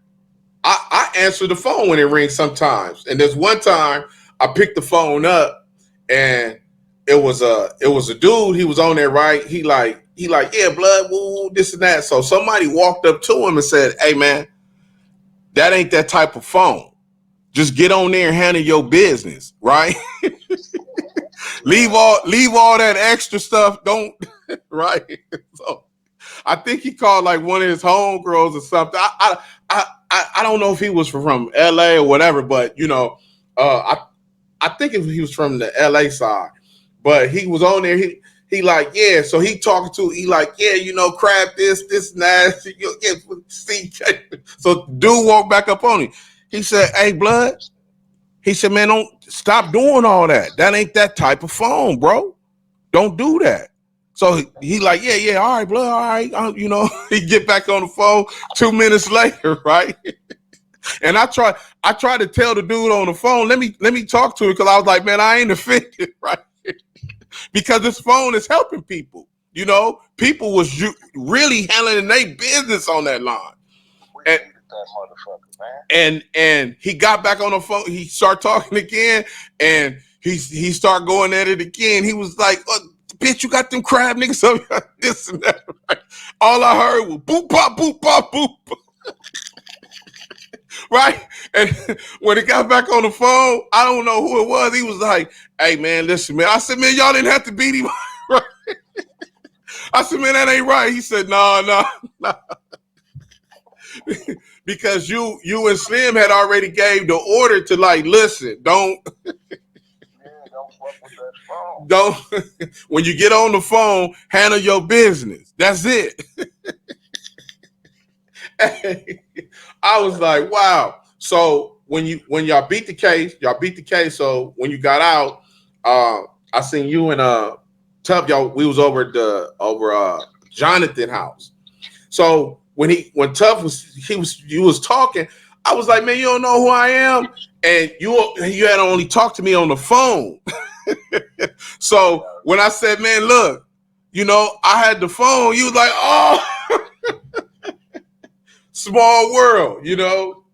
I answer the phone when it rings sometimes. And there's one time I picked the phone up and it was a dude. He was on there, right? He like, yeah, blood, woo, this and that. So somebody walked up to him and said, hey man, that ain't that type of phone. Just get on there and handle your business, right? leave all that extra stuff. Don't right. So I think he called like one of his homegirls or something. I don't know if he was from LA or whatever, but you know, I think he was from the LA side. But he was on there. He like, yeah. So he talking to, he like, yeah, you know, crap this and that. So dude walked back up on him. He said, hey, blood. He said, man, don't stop doing all that. That ain't that type of phone, bro. Don't do that. So he like, yeah, all right, blood, all right. You know, he get back on the phone 2 minutes later, right? And I try to tell the dude on the phone, let me talk to him because I was like, man, I ain't offended, right? Because this phone is helping people. You know, people was really handling their business on that line. And he got back on the phone. He started talking again, and he started going at it again. He was like, bitch, you got them crab niggas up this and that. Right? All I heard was boop, pop, boop, pop, boop. Right? And when he got back on the phone, I don't know who it was. He was like, hey, man, listen, man. I said, man, y'all didn't have to beat him. Right? I said, man, that ain't right. He said, no. Because you and Slim had already gave the order to like, listen, don't fuck with that phone. Don't when you get on the phone, handle your business. That's it. I was like, wow. So when y'all beat the case. So when you got out, I seen you and Tough, y'all. We was over at Jonathan house. So when Tough you was talking, I was like, man, you don't know who I am, and you had only talked to me on the phone. So when I said, man, look, you know, I had the phone, you was like, oh. Small world, you know,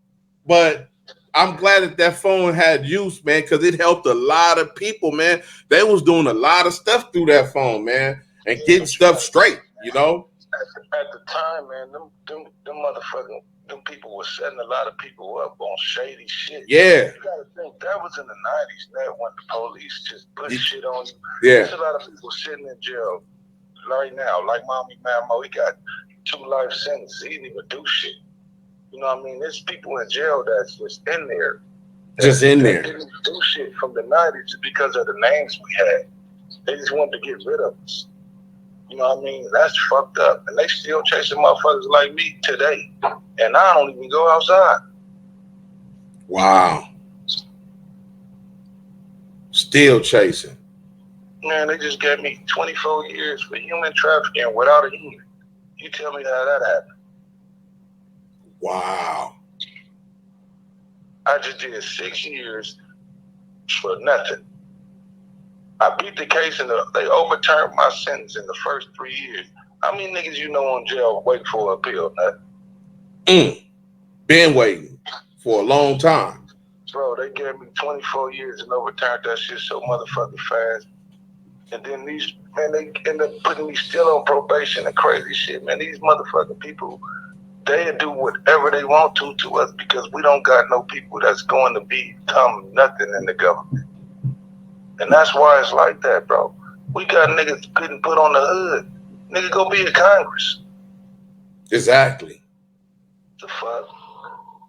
but I'm glad that phone had use, man, because it helped a lot of people, man. They was doing a lot of stuff through that phone, man, and getting stuff straight, you know. At the time, man, them motherfucking them people were setting a lot of people up on shady shit. Yeah. You gotta think that was in the 90s. That when the police just put shit on you. Yeah. There's a lot of people sitting in jail right now, like Mommy Mammo. He got 2 life sentences. He didn't even do shit. You know what I mean? There's people in jail that's just in there. Just in there. They didn't do shit from the 90s just because of the names we had. They just wanted to get rid of us. You know what I mean? That's fucked up. And they still chasing motherfuckers like me today. And I don't even go outside. Wow. Still chasing. Man, they just gave me 24 years for human trafficking without a hearing. You tell me how that happened. Wow. I just did 6 years for nothing. I beat the case and they overturned my sentence in the first 3 years. How many niggas you know in jail waiting for an appeal? Been waiting for a long time. Bro, they gave me 24 years and overturned that shit so motherfucking fast. And then they end up putting me still on probation and crazy shit, man. These motherfucking people, they do whatever they want to us because we don't got no people that's going to become nothing in the government. And that's why it's like that, bro. We got niggas getting put on the hood. Nigga go be in Congress. Exactly. The fuck?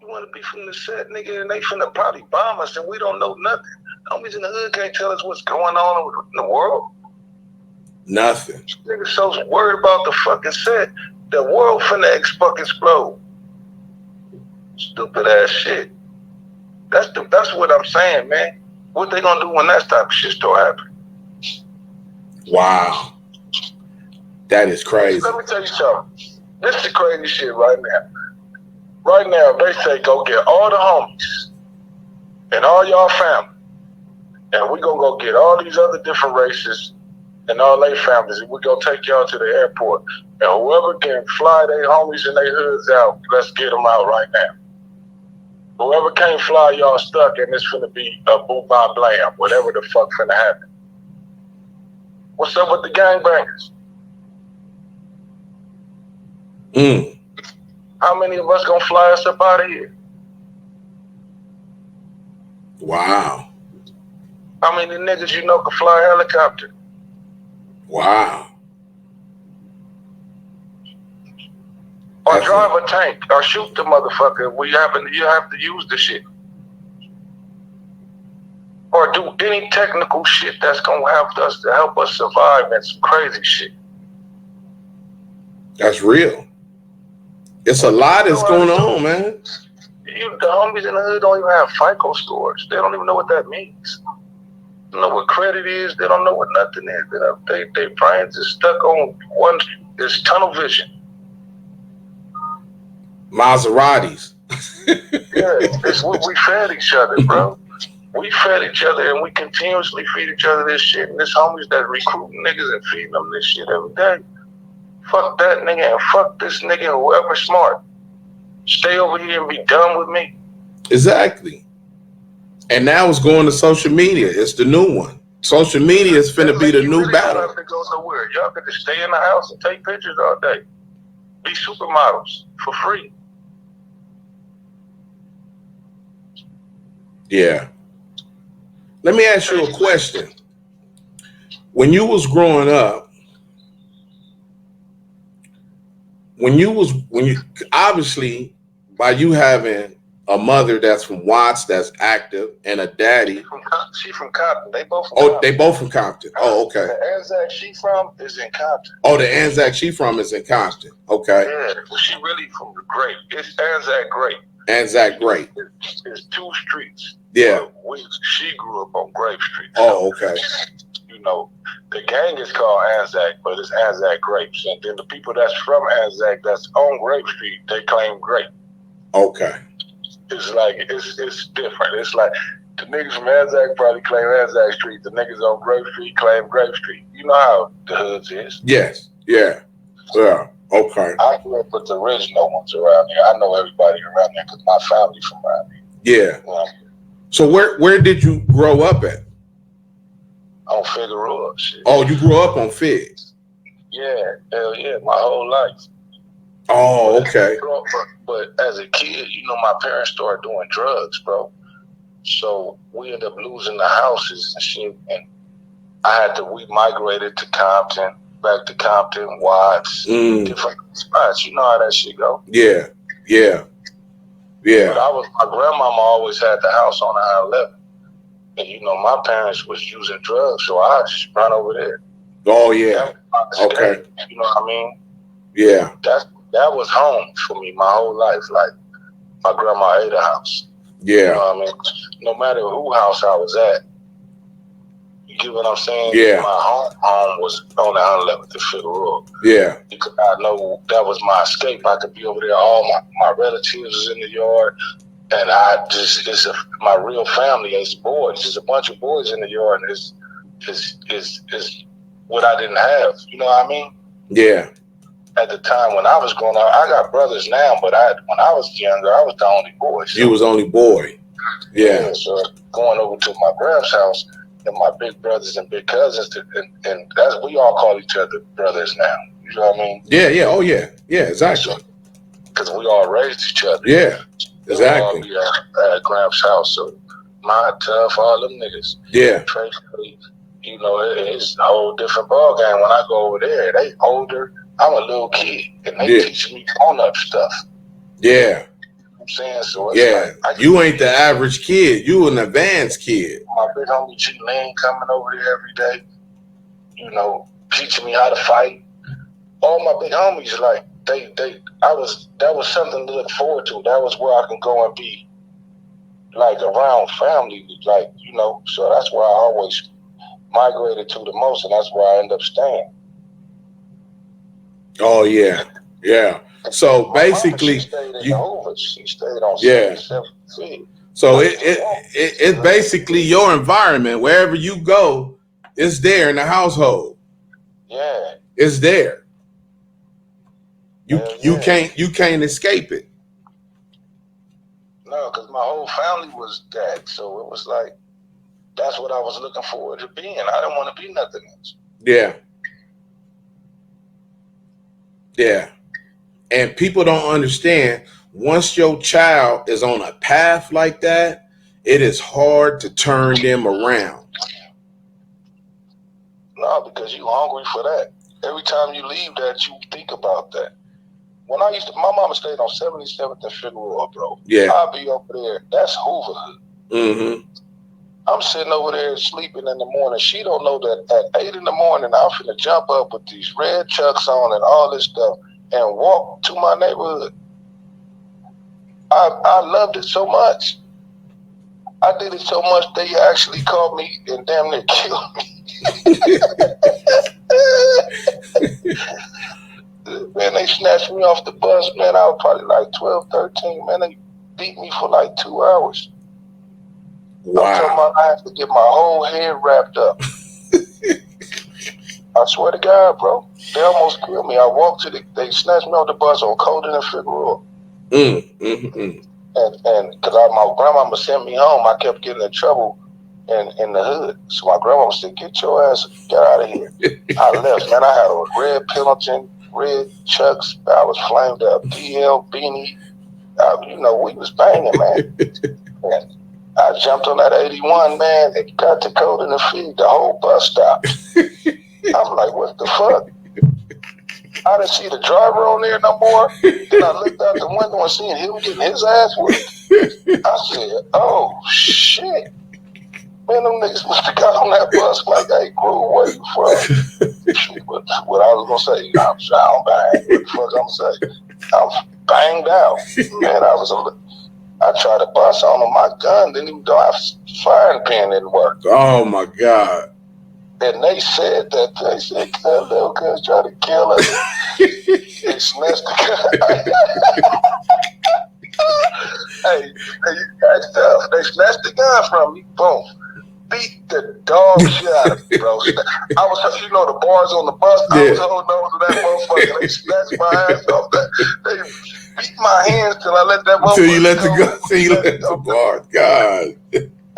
You want to be from the set, nigga, and they finna probably bomb us and we don't know nothing. Homies in the hood can't tell us what's going on in the world. Nothing. Niggas so worried about the fucking set, the world finna explode. Stupid ass shit. That's what I'm saying, man. What they gonna do when that type of shit start happening? Wow. That is crazy. Let me tell you something. This is the crazy shit right now. Right now, they say go get all the homies and all y'all family, and we gonna go get all these other different races and all their families, and we gonna take y'all to the airport. And whoever can fly their homies and their hoods out, let's get them out right now. Whoever can't fly, y'all stuck, and it's finna be a boom, bam, blam, whatever the fuck finna happen. What's up with the gangbangers? How many of us gonna fly us up out of here? Wow. How many niggas you know can fly a helicopter? Wow. Or drive a tank, or shoot the motherfucker if you have to use the shit. Or do any technical shit that's gonna help us survive and some crazy shit. That's real. It's a lot that's going on, man. The homies in the hood don't even have FICO scores. They don't even know what that means. They don't know what credit is. They don't know what nothing is. Their brains is stuck on one. It's tunnel vision. Maseratis. We fed each other, bro. We fed each other, and we continuously feed each other this shit. And this homies that recruiting niggas and feeding them this shit every day. Fuck that nigga and fuck this nigga and whoever smart. Stay over here and be done with me. Exactly. And now it's going to social media. It's the new one. Social media is finna be the new battle. Y'all have to go nowhere. Y'all could just stay in the house and take pictures all day. Be supermodels for free. Yeah. Let me ask you a question. When you was growing up, when you obviously by you having a mother that's from Watts that's active and a daddy. She from Compton. They both from Compton. They both from Compton. Oh, okay. The Anzac she from is in Compton. Oh, the Anzac she from is in Compton. Okay. Yeah, she really from the Grape. It's Anzac Grape. Anzac Grape. It's two streets. Yeah. She grew up on Grape Street. Oh, okay. You know, the gang is called Anzac, but it's Anzac Grapes. And then the people that's from Anzac that's on Grape Street, they claim Grape. Okay. It's like, it's different. It's like the niggas from Anzac probably claim Anzac Street. The niggas on Grape Street claim Grape Street. You know how the hoods is. Yes. Yeah. Yeah. Okay. I grew up with the original ones around here. I know everybody around there because my family from around here. Yeah. You know? So where did you grow up at? On Figueroa. Shit. Oh, you grew up on Fig? Yeah, hell yeah, my whole life. Oh, okay. But as a kid, you know, my parents started doing drugs, bro. So we ended up losing the houses and shit. And we migrated to Compton, back to Compton, Watts, different spots. You know how that shit go. Yeah, yeah, yeah. But my grandmama always had the house on I-11. And, you know, my parents was using drugs, so I just run over there. Oh, yeah. Okay. You know what I mean? Yeah. That was home for me my whole life. Like, my grandma ate a house. Yeah. You know what I mean? No matter who house I was at, you get what I'm saying? Yeah. My home was on the 11th to Figueroa. Yeah. Because I know that was my escape. I could be over there. All my relatives was in the yard. And my real family is boys. There's a bunch of boys in the yard, and is what I didn't have. You know what I mean? Yeah. At the time when I was growing up, I got brothers now, but when I was younger, I was the only boy. So, you was only boy. Yeah. So going over to my grand's house and my big brothers and big cousins, and that's we all call each other brothers now. You know what I mean? Yeah, yeah, oh yeah. Yeah, exactly. Because we all raised each other. Yeah, exactly. We all be at Gramps' house, so my tough, all them niggas. Yeah. You know, it's a whole different ball game. When I go over there, they older. I'm a little kid, and they teach me grown-up stuff. Yeah. I'm saying, so it's like, you ain't the average kid. You an advanced kid. My big homie G Lane coming over there every day, you know, teaching me how to fight. All my big homies, like that was something to look forward to. That was where I can go and be like around family, like, you know. So that's where I always migrated to the most, and that's where I end up staying. Oh yeah, yeah. So basically, she stayed on 77 feet. So it's basically your environment. Wherever you go, it's there in the household. Yeah, it's there. You can't escape it. No, because my whole family was that, so it was like that's what I was looking forward to being. I didn't want to be nothing else. Yeah. Yeah. And people don't understand, once your child is on a path like that, it is hard to turn them around. No, because you hungry for that. Every time you leave that, you think about that. When I used to, my mama stayed on 77th and Figueroa, bro. Yeah. I'll be over there. That's Hooverhood. Mm-hmm. I'm sitting over there sleeping in the morning. She don't know that at 8 in the morning, I'm finna jump up with these red chucks on and all this stuff and walk to my neighborhood. I loved it so much. I did it so much they actually called me and damn near killed me. Man, they snatched me off the bus, man. I was probably like 12, 13, man. They beat me for like 2 hours. Wow. I'm talking about I have to get my whole head wrapped up. I swear to God, bro. They almost killed me. They snatched me off the bus on Colden and Figueroa. And because my grandmama sent me home, I kept getting in trouble in the hood. So my grandmama said, get your ass, get out of here. I left, man. I had a red Pendleton, red chucks. I was flamed up. DL, beanie. You know, we was banging, man. And I jumped on that 81, man. It got to Colden and Feed. The whole bus stopped. I'm like, what the fuck? I didn't see the driver on there no more. Then I looked out the window and seen him getting his ass whipped. I said, oh, shit. Man, them niggas must have got on that bus like, hey, crew, where you from? What I was going to say, I'm sound banged. What the fuck I'm going to say? I'm banged out. Man, I tried to bust on him. My gun didn't even go. Firing pin didn't work. Oh, my God. And they said that little cuz tried to kill us. They snatched the gun. Hey, that's tough. They snatched the gun from me. Boom. Beat the dog shit out of me, bro. I was, you know, the bars on the bus. Yeah. I was holding on to that motherfucker. They snatched my ass off that. They beat my hands till I let that motherfucker Till you let the bars. God.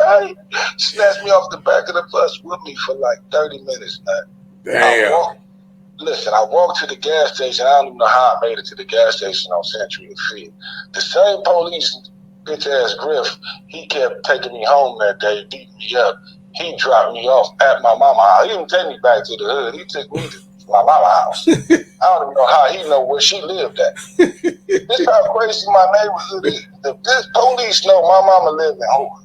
Hey, snatched me off the back of the bus with me for like 30 minutes, man. Damn. I walked to the gas station. I don't even know how I made it to the gas station on Century and Field. The same police, bitch-ass Griff, he kept taking me home that day, beating me up. He dropped me off at my mama's house. He didn't take me back to the hood. He took me to my mama's house. I don't even know how he know where she lived at. This how crazy my neighborhood is. If this police know my mama lived in Hoover.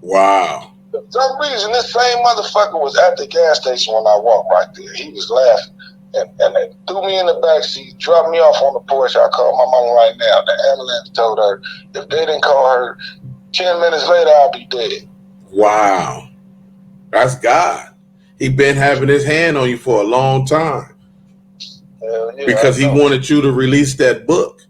Wow. For some reason, this same motherfucker was at the gas station when I walked right there. He was laughing. And they threw me in the back seat, dropped me off on the porch. I called my mama right now. The ambulance told her, if they didn't call her 10 minutes later, I'll be dead. Wow. That's God. He been having his hand on you for a long time. Yeah, because he wanted you to release that book.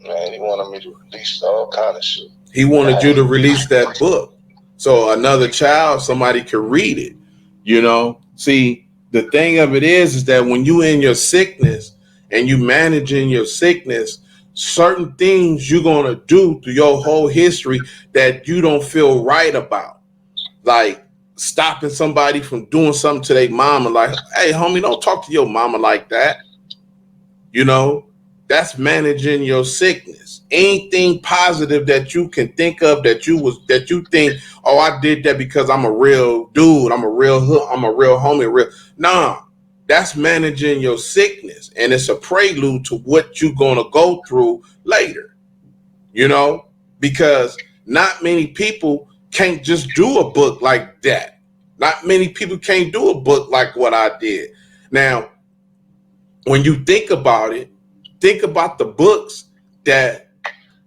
Man, he wanted me to release all kind of shit. He wanted you to release that book. So another child, somebody could read it. You know, see, the thing of it is that when you in your sickness and you managing your sickness, certain things you're gonna do through your whole history that you don't feel right about, like stopping somebody from doing something to their mama. Like, hey, homie, don't talk to your mama like that. You know, that's managing your sickness. Anything positive that you can think of that you think, oh, I did that because I'm a real dude, I'm a real homie, nah. That's managing your sickness, and it's a prelude to what you're gonna go through later. You know, because not many people can't just do a book like that. Not many people can't do a book like what I did. Now, when you think about it, think about the books that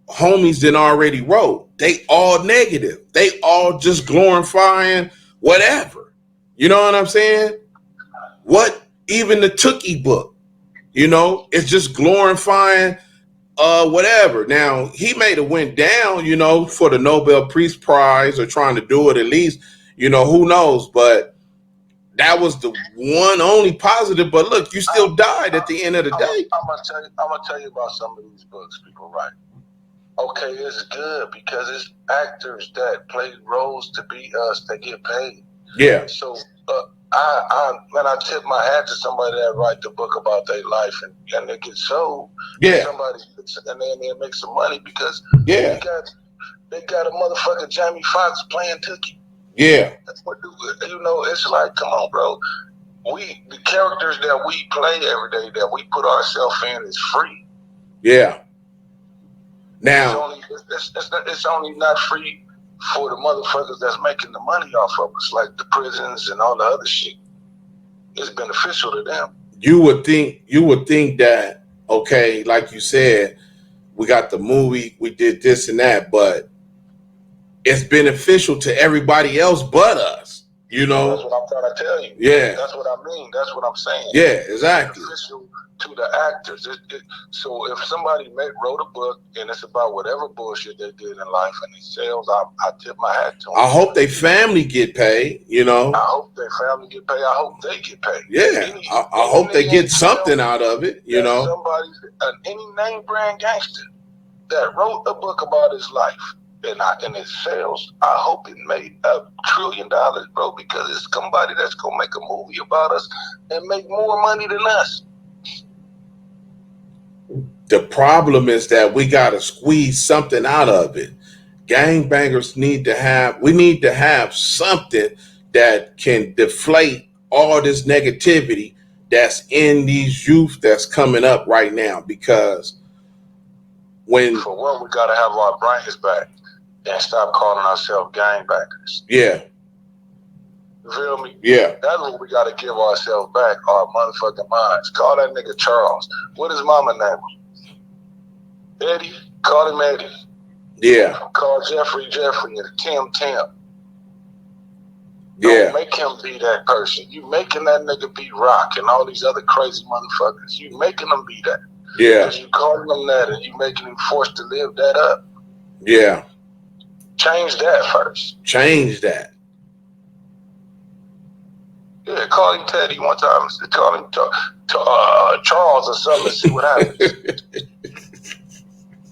homies then already wrote. They all negative. They all just glorifying whatever. You know what I'm saying? What even the Tookie book, you know, it's just glorifying whatever. Now, he may have went down, you know, for the Nobel Peace Prize or trying to do it at least, you know, who knows, but that was the one only positive. But look, you still died at the end of the day. I'm gonna tell you about some of these books people write. Okay, it's good because it's actors that play roles to be us that get paid. Yeah. So I tip my hat to somebody that write the book about their life and they get sold. Yeah. And then they make some money because yeah, they got a motherfucker Jamie Foxx playing Tookie. Yeah. That's what you know. It's like, come on, bro. The characters that we play every day that we put ourselves in is free. Yeah. Now it's only not free for the motherfuckers that's making the money off of us, like the prisons and all the other shit. It's beneficial to them. You would think that, okay, like you said, we got the movie, we did this and that, but it's beneficial to everybody else but us, you know? That's what I'm trying to tell you. Yeah. That's what I mean. That's what I'm saying. Yeah, exactly. It's beneficial to the actors. So if somebody wrote a book and it's about whatever bullshit they did in life and it sells, I tip my hat to them. I hope they family get paid, you know? I hope their family get paid. I hope they get paid. Yeah, I hope they get something out of it, you know? Any name brand gangster that wrote a book about his life and it sells, I hope it made $1 trillion, bro, because it's somebody that's gonna make a movie about us and make more money than us. The problem is that we got to squeeze something out of it. Gangbangers need to have something that can deflate all this negativity that's in these youth that's coming up right now. Because for one, we got to have our brains back and stop calling ourselves gangbangers. Yeah. You feel me? Yeah. That's what we got to give ourselves back, our motherfucking minds. Call that nigga Charles. What is mama name? Eddie, call him Eddie. Yeah. Call Jeffrey and Tim. Yeah. Don't make him be that person. You making that nigga be Rock and all these other crazy motherfuckers. You making them be that. Yeah. Because you calling them that and you making them forced to live that up. Yeah. Change that first. Change that. Yeah, call him Teddy one time. Call him Charles or something and see what happens.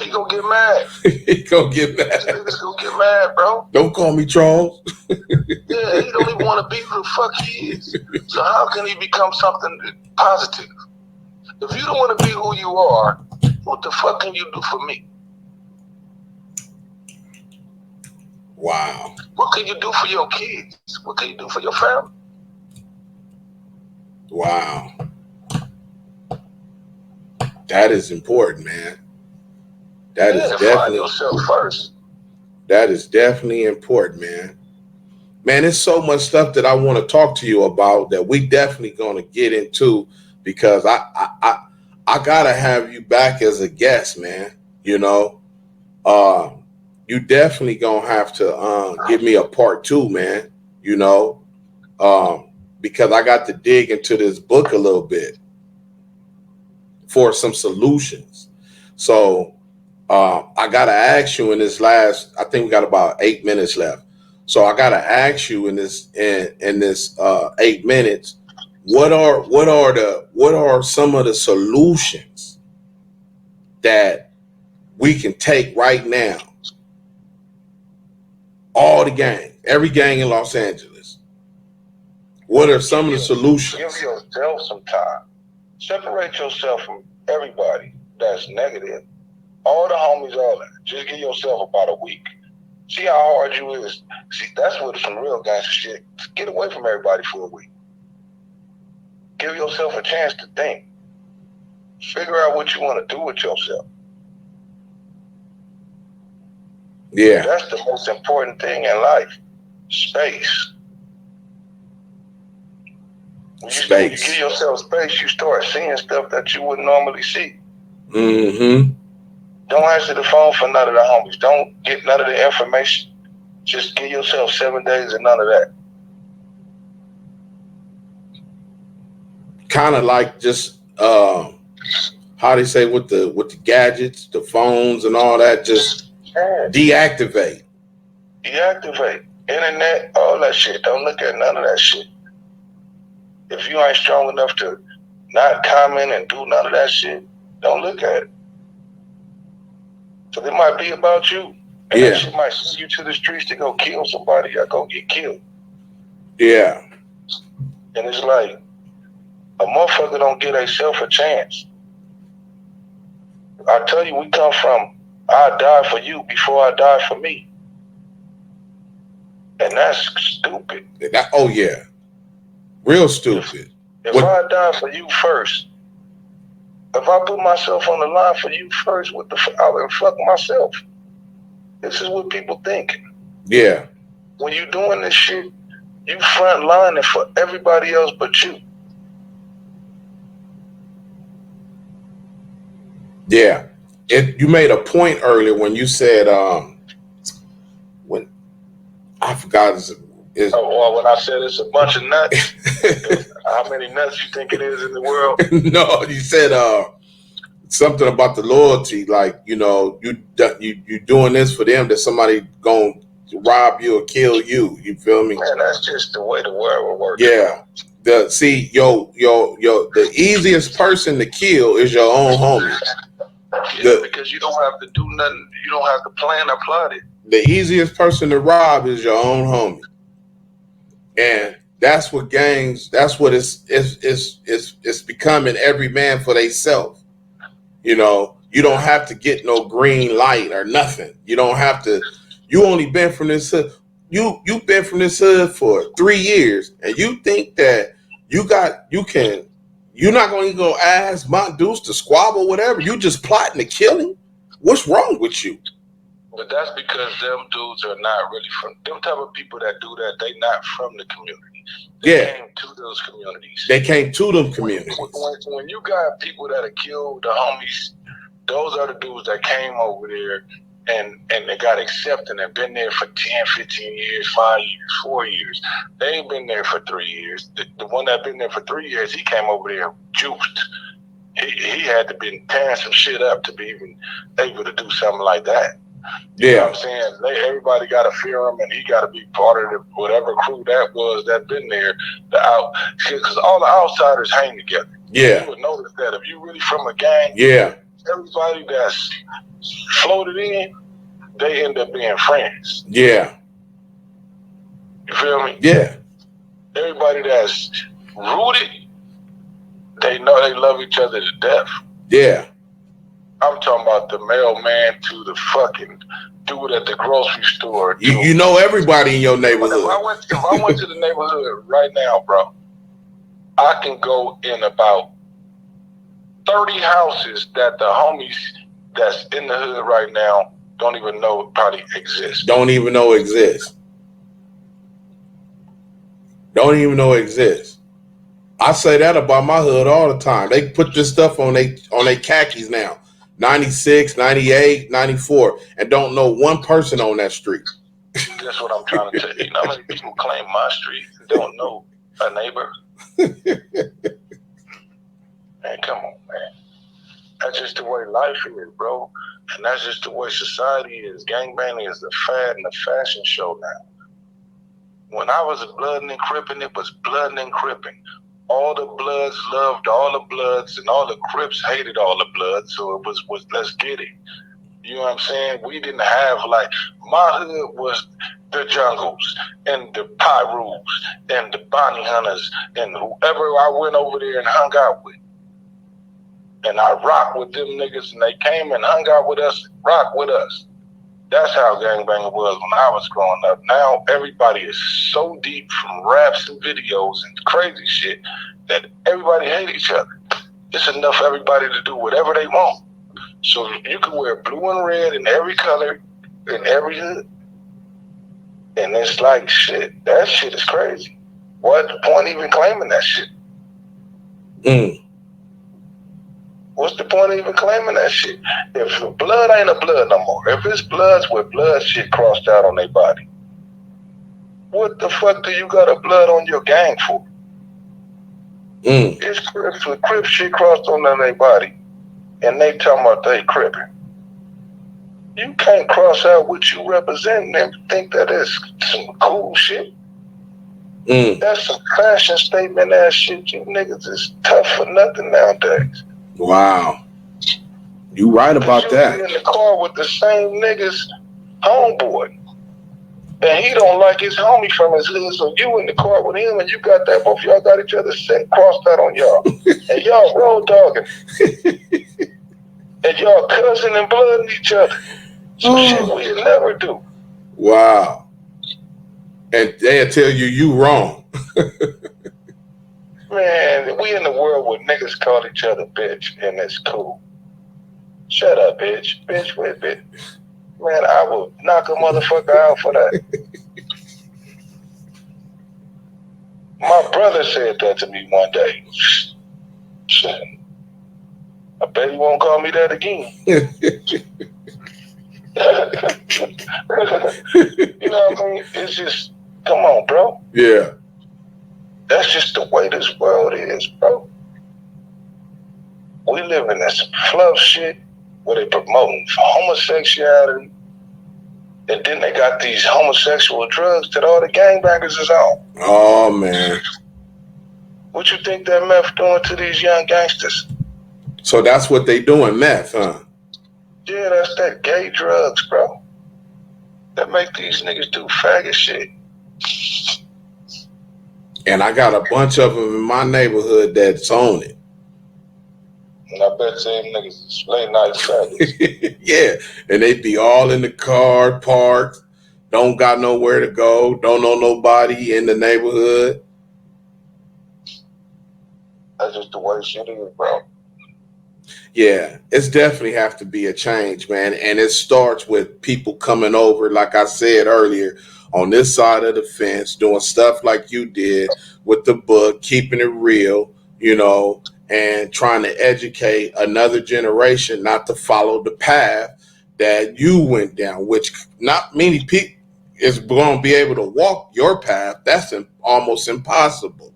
He gonna get mad. He gonna get mad. Niggas gonna get mad, bro. Don't call me Charles. Yeah, he don't even want to be who the fuck he is. So how can he become something positive? If you don't want to be who you are, what the fuck can you do for me? Wow. What can you do for your kids? What can you do for your family? Wow. That is important, man. That is definitely find yourself first. That is definitely important, man. Man, there's so much stuff that I want to talk to you about that we definitely gonna get into, because I gotta have you back as a guest, man. You know, you definitely gonna have to give me a part 2, man. You know, because I got to dig into this book a little bit for some solutions. So I gotta ask you in this last, I think we got about 8 minutes left. So I gotta ask you in this 8 minutes, what are some of the solutions that we can take right now all the gang, every gang in Los Angeles? What are some of the solutions? Give yourself some time. Separate yourself from everybody that's negative. All the homies, all that. Just give yourself about a week. See how hard you is. See, that's what some real gangster shit. Get away from everybody for a week. Give yourself a chance to think. Figure out what you want to do with yourself. Yeah. That's the most important thing in life. Space. When you give yourself space, you start seeing stuff that you wouldn't normally see. Mm-hmm. Don't answer the phone for none of the homies. Don't get none of the information. Just give yourself 7 days and none of that. Kind of like just how they say with the gadgets, the phones and all that, just deactivate. Deactivate. Internet, all that shit. Don't look at none of that shit. If you ain't strong enough to not comment and do none of that shit, don't look at it. So it might be about you. And that shit might send you to the streets to go kill somebody or go get killed. Yeah. And it's like, a motherfucker don't give themselves a chance. I tell you, we come from, I die for you before I die for me. And that's stupid. Oh, yeah. Real stupid. If I die for you first, if I put myself on the line for you first, what the I would fuck myself. This is what people think. Yeah. When you doing this shit, you front lining for everybody else but you. Yeah. You made a point earlier when you said when I forgot when I said it's a bunch of nuts. How many nuts you think it is in the world? No, you said something about the loyalty, like, you know, you doing this for them, that somebody gonna rob you or kill you. You feel me? Man, that's just the way the world will work. Yeah. The easiest person to kill is your own homie. Yeah, because you don't have to do nothing. You don't have to plan or plot it. The easiest person to rob is your own homie. And that's what gangs, that's what it's becoming, every man for theyself. You know, you don't have to get no green light or nothing. You don't have to, you only been from this hood. You've been from this hood for 3 years, and you think that you're not going to go ask Mont Deuce to squabble, whatever. You just plotting to kill him. What's wrong with you? But that's because them dudes are not really from, them type of people that do that, they not from the community. They came to those communities. They came to them communities. When you got people that have killed the homies, those are the dudes that came over there and they got accepted and been there for 10, 15 years, 5 years, 4 years. They ain't been there for 3 years. The one that been there for 3 years, he came over there juiced. He had to be tearing some shit up to be even able to do something like that. You know what I'm saying? Everybody got to fear him, and he got to be part of whatever crew that was that been there. Because all the outsiders hang together. Yeah. You would notice that if you really from a gang, everybody that's floated in, they end up being friends. Yeah. You feel me? Yeah. Everybody that's rooted, they know they love each other to death. Yeah. I'm talking about the mailman to the fucking dude at the grocery store. You know everybody in your neighborhood. If I went to the neighborhood right now, bro, I can go in about 30 houses that the homies that's in the hood right now don't even know probably exist. Don't even know exist. Don't even know exist. I say that about my hood all the time. They put this stuff on they khakis now. 96, 98, 94, and don't know one person on that street. That's what I'm trying to tell you. You know how many people claim my street and don't know a neighbor? Man, come on, man. That's just the way life is, bro. And that's just the way society is. Gangbanging is the fad and the fashion show now. When I was blooding and cripping, it was blooding and cripping. All the Bloods loved all the Bloods, and all the Crips hated all the Bloods. So it was let's get it. You know what I'm saying? We didn't have, like, my hood was the Jungles and the Pyrus and the Bounty Hunters and whoever I went over there and hung out with. And I rocked with them niggas, and they came and hung out with us, rocked with us. That's how gangbanging was when I was growing up. Now everybody is so deep from raps and videos and crazy shit that everybody hate each other. It's enough for everybody to do whatever they want. So you can wear blue and red in every color, in every hood. And it's like, shit, that shit is crazy. What's the point even claiming that shit? What's the point of even claiming that shit? If blood ain't a blood no more, if it's bloods with blood shit crossed out on their body, what the fuck do you got a blood on your gang for? It's Crips with Crip shit crossed on their body, and they talking about they Cripping. You can't cross out what you represent and think that is some cool shit. That's some fashion statement ass shit. You niggas is tough for nothing nowadays. Wow. You right about that. You be in the car with the same niggas homeboy. And he don't like his homie from his hood, so you in the car with him and you got that, both y'all got each other set crossed out on y'all. And y'all road dogging. And y'all cousin and blooding each other. Some shit we never do. Wow. And they'll tell you wrong. Man, we in the world where niggas call each other bitch, and it's cool. Shut up, bitch. Bitch, wait, bitch. Man, I will knock a motherfucker out for that. My brother said that to me one day. Shit. I bet he won't call me that again. You know what I mean? It's just, come on, bro. Yeah. That's just the way this world is, bro. We live in this fluff shit where they promoting homosexuality, and then they got these homosexual drugs that all the gangbangers is on. Oh, man. What you think that meth doing to these young gangsters? So that's what they doing, meth, huh? Yeah, that's that gay drugs, bro. That make these niggas do faggot shit. And I got a bunch of them in my neighborhood that's on it. And I bet them niggas is late night faggots. Yeah, and they be all in the car, parked, don't got nowhere to go, don't know nobody in the neighborhood. That's just the way shit is, bro. Yeah, it's definitely have to be a change, man. And it starts with people coming over, like I said earlier, on this side of the fence, doing stuff like you did with the book, keeping it real, you know, and trying to educate another generation not to follow the path that you went down, which not many people is going to be able to walk your path. That's almost impossible.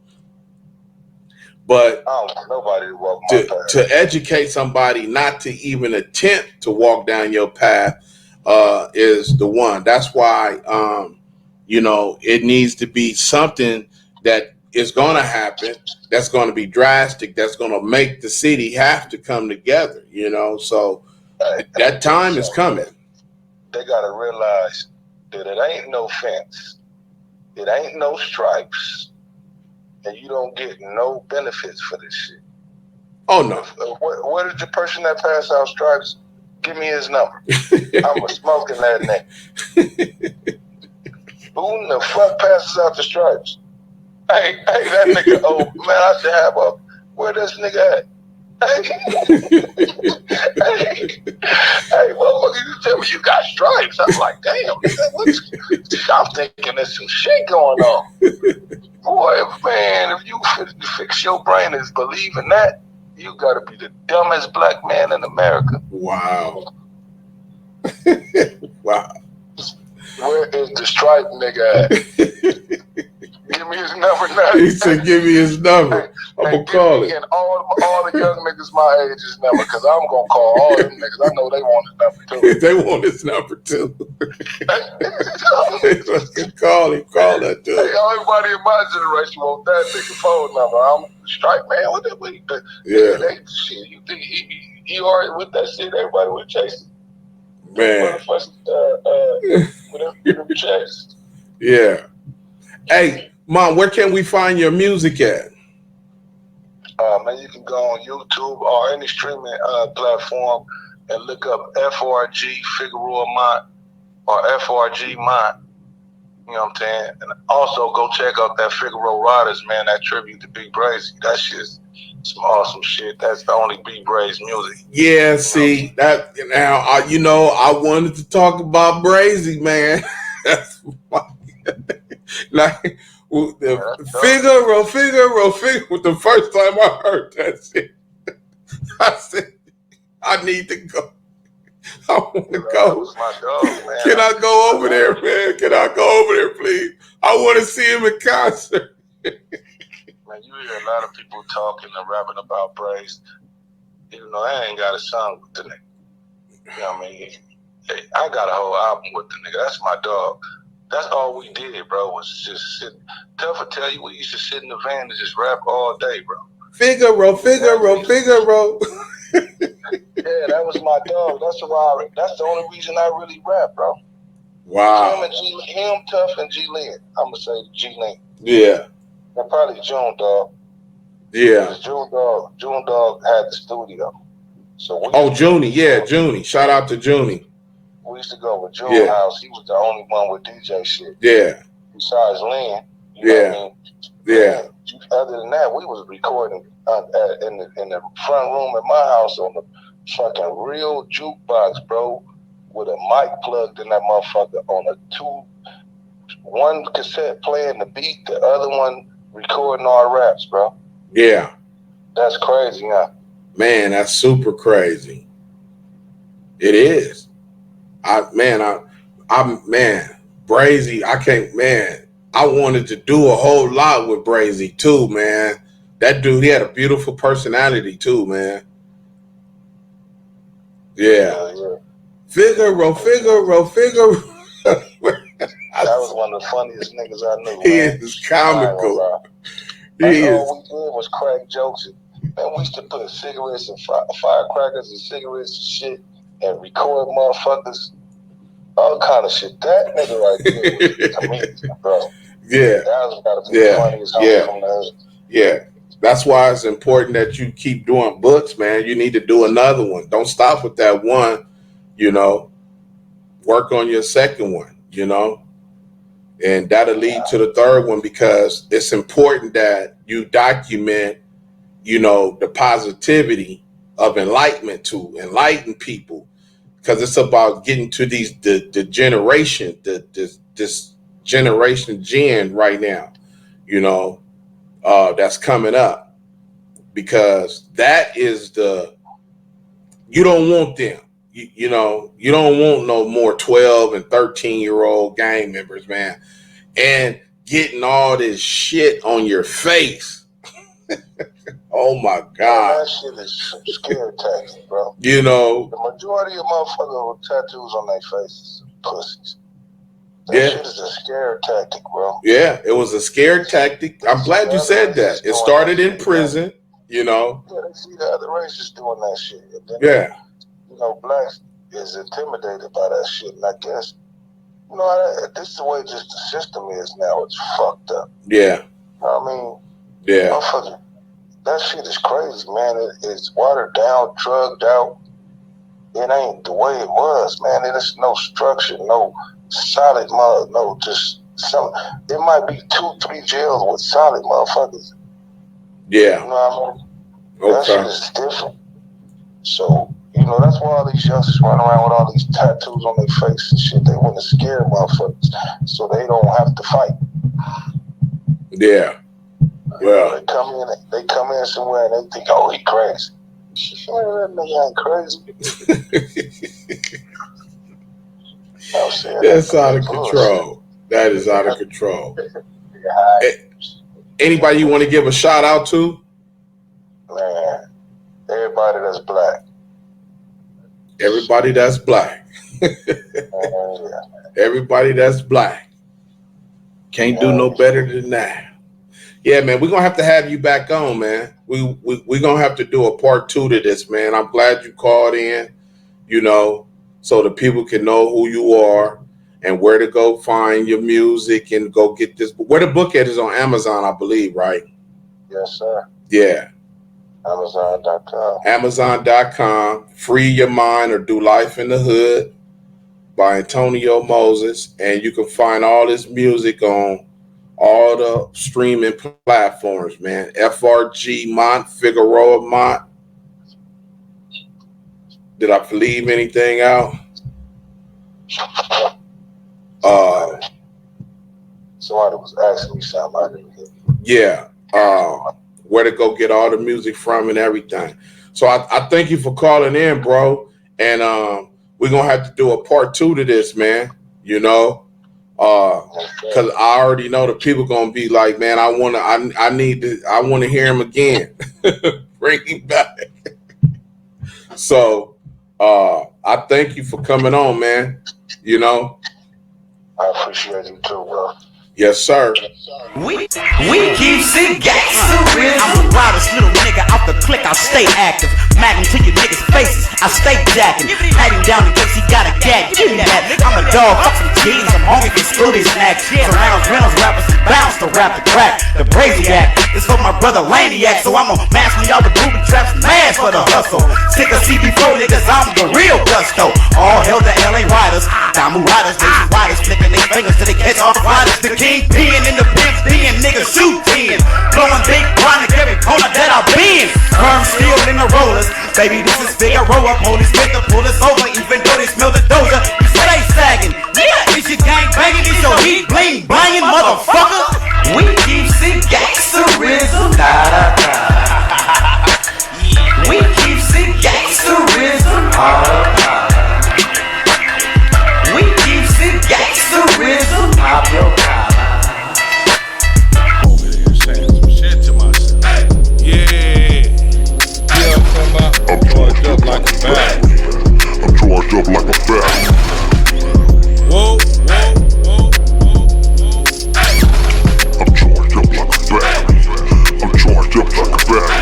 But I don't want nobody to walk my path. To educate somebody not to even attempt to walk down your path is the one. That's why, you know, it needs to be something that is going to happen, that's going to be drastic, that's going to make the city have to come together, you know. So that time is coming. They got to realize that it ain't no fence, it ain't no stripes, and you don't get no benefits for this shit. Oh, no. What is the person that passed out stripes? Give me his number. I'm smoking that nigga. Who in the fuck passes out the stripes? Hey, that nigga, oh, man, I should have a, where this nigga at? Hey, motherfucker, you tell me you got stripes. I'm like, damn, I'm thinking there's some shit going on. Boy, man, if you fix your brain is believing that, you gotta be the dumbest black man in America. Wow. Wow. Where is the stripe nigga at? Give me his number now. He said, give me his number. I'm going to call it. And all the young niggas my age his number, because I'm going to call all them niggas. I know they want his number too. They want his number too. Call that dude. Hey, everybody in my generation want that nigga phone number. I'm strike, man. What that we? Yeah. Shit, you think he already with that shit? Everybody would chase him. Man. With them checks. Yeah. Hey, Mom, where can we find your music at? Man, you can go on YouTube or any streaming platform and look up FRG Figueroa Mont or FRG Mont. You know what I'm saying? And also go check out that Figueroa Riders, man, that tribute to Big Brazy. That shit's some awesome shit. That's the only Big Brazy music. Yeah, see, that now, I wanted to talk about Brazy, man. That's like, Figaro. The first time I heard that shit, I said, I need to go. I want to go. Can I go over there, man? Can I go over there, please? I want to see him in concert. Man, you hear a lot of people talking and rapping about Brazy. You know, I ain't got a song with the nigga. You know what I mean? Hey, I got a whole album with the nigga. That's my dog. That's all we did, bro, was just sit. Tough to tell you, we used to sit in the van and just rap all day, bro. Figaro. Yeah, that was my dog. That's the only reason I really rap, bro. Wow. Him, Tough, and G Lynn. I'm gonna say G Lynn. Yeah. And probably June Dog. Yeah. June Dog had the studio. So Junie. Yeah, Junie. Shout out to Junie. We used to go with June House. He was the only one with DJ shit. Yeah. Besides Lynn. You know what I mean? Yeah. Other than that, we was recording in the front room at my house on the fucking real jukebox, bro, with a mic plugged in that motherfucker on one cassette playing the beat, the other one recording our raps, bro. Yeah. That's crazy, huh? Man, that's super crazy. It is. Brazy, I wanted to do a whole lot with Brazy too, man. That dude, he had a beautiful personality too, man. Yeah. Figaro. That was one of the funniest niggas I knew. He is comical. All we did was crack jokes. Man, we used to put cigarettes and firecrackers and cigarettes and shit and record motherfuckers. All kind of shit. That nigga right there was a comedian, bro. Yeah. That was gotta be the funniest from the earth. Yeah. That's why it's important that you keep doing books, man. You need to do another one. Don't stop with that one, Work on your second one, And that'll lead to the third one, because it's important that you document, the positivity of enlightenment to enlighten people. Because it's about getting to the generation, this generation Gen right now, that's coming up. Because that is you don't want them. You don't want no more 12 and 13-year-old gang members, man. And getting all this shit on your face. Oh my God. That shit is some scare tactics, bro. The majority of motherfuckers with tattoos on their faces are pussies. That shit is a scare tactic, bro. Yeah, it was a scare tactic. I'm glad you said that. It started in prison, Yeah, they see the other races doing that shit. And then, blacks is intimidated by that shit. And I guess, this is the way just the system is now. It's fucked up. Yeah. Yeah. Motherfucker, that shit is crazy, man. It's watered down, drugged out. It ain't the way it was, man. There's no structure, no solid no just some. It might be 2-3 jails with solid motherfuckers. Yeah. You know what I mean? That shit is different. So, that's why all these youngsters run around with all these tattoos on their face and shit. They want to scare motherfuckers so they don't have to fight. Yeah. Well, they come in somewhere and they think, oh, he crazy. That nigga ain't crazy. That's out of control. That is out of control. Anybody you want to give a shout out to? Man, everybody that's black. Everybody that's black. Everybody that's black. Can't do no better than that. Yeah, man, we're going to have you back on, man. We're going to have to do a part 2 to this, man. I'm glad you called in, so the people can know who you are and where to go find your music and go get this. Where the book at is on Amazon, I believe, right? Yes, sir. Yeah. Amazon.com. Amazon.com. Free Your Mind or Do Life in the Hood by Antonio Moses. And you can find all this music on all the streaming platforms, man. FRG Mont, Figueroa Mont. Did I leave anything out? Somebody was asking me something. Yeah. Where to go get all the music from and everything. So I thank you for calling in, bro. And we're gonna have to do a part 2 to this, man. You know, because I already know the people gonna be like, man, I want to hear him again. Bring him back. So I thank you for coming on, man. You know, I appreciate you too, bro. Yes, sir. We keep seeing gangsterism. I'm the wildest little nigga out the clique, I stay active. Magging to your niggas' faces, I stay jacking. Patting down in case he got a gag. Give me that. I'm a dog, fuck some jeans. I'm hungry for Scooty snacks. Surrounds, Reynolds, rappers, and bounce to rap the crack. The Braziac is for my brother Laniac. So I'ma mash me all the booby traps, mad for the hustle. Sick of CB4 niggas, I'm the real gusto. All hell the LA riders. Damu riders, nation riders, flicking their fingers till they catch all the riders. The kingpin in the pimps, being niggas shoot 10. Blowing big chronic every corner that I've been. Firm steel in the rollers. Baby, this is Figueroa. Police make the pull us over, even though they smell the doja. You say they sagging. Yeah, it's your gang banging, it's your heat bling blanging, motherfucker. We keep seeing gangsterism. Da da da. We keep seeing gangsterism. We keep seeing gangsterism. Pop your collar. Over there saying some shit to myself. Yeah. I'm charged up like a bag. I'm charged up like a bag. Whoa, whoa, whoa, whoa, whoa. I'm charged up like a bag. I'm charged up like a bag.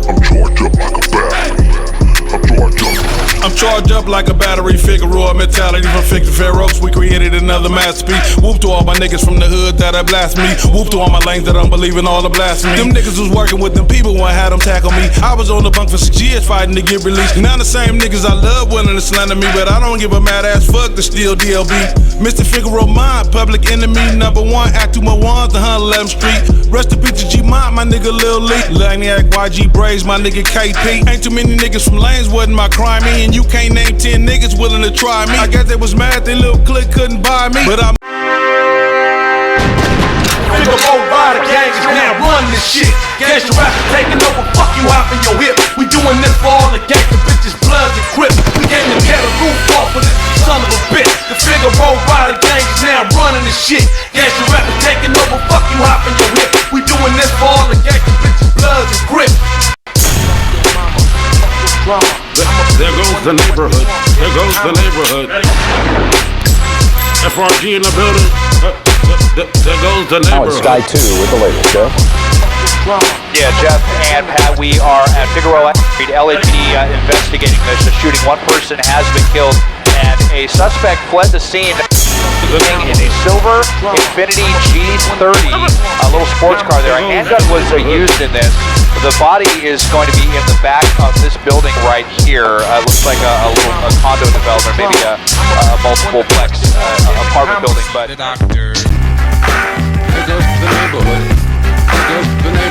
I'm charged up like a bag. I'm charged up like a battery, Figueroa mentality from Fig to Pharaohs. We created another masterpiece. Whoop to all my niggas from the hood that I blast me. Whoop to all my lanes that don't believe in all the blasphemy. Them niggas was working with them people when I had them tackle me. I was on the bunk for 6 years fighting to get released. Now the same niggas I love willing to slander me, but I don't give a mad ass fuck to steal DLB. Mr. Figueroa Mont, public enemy number 1. Act 2 more ones, the 111th Street. Rest in peace to G.A.M.D, my nigga Lil Lee. Laniac, YG Braves, my nigga KP. Ain't too many niggas from lanes wasn't my crime. And you can't name 10 niggas willing to try me. I guess they was mad they little clique couldn't buy me, but I'm Figueroa rider gang is now running this shit. Gangsta rappers taking over, fuck you hopping your hip. We doing this for all the gangsta bitches, Bloods and Crip. We came to tear the roof off of this son of a bitch. The Figueroa rider gang is now running this shit. Gangsta rappers taking over, fuck you hopping your hip. We doing this for all the gangsta bitches, Bloods and Crip. There goes the neighborhood. There goes the neighborhood. FRG in the building. There goes the neighborhood. Now it's Sky 2 with the latest, Jeff. Yeah, Jeff and Pat, we are at Figueroa Street. LAPD investigating this. A shooting. One person has been killed, and a suspect fled the scene in a silver Infiniti G30, a little sports car there. A handgun was used in this. The body is going to be in the back of this building right here. Looks like a little condo development, maybe a multiple-plex apartment building. But There goes the neighborhood. There goes the neighborhood.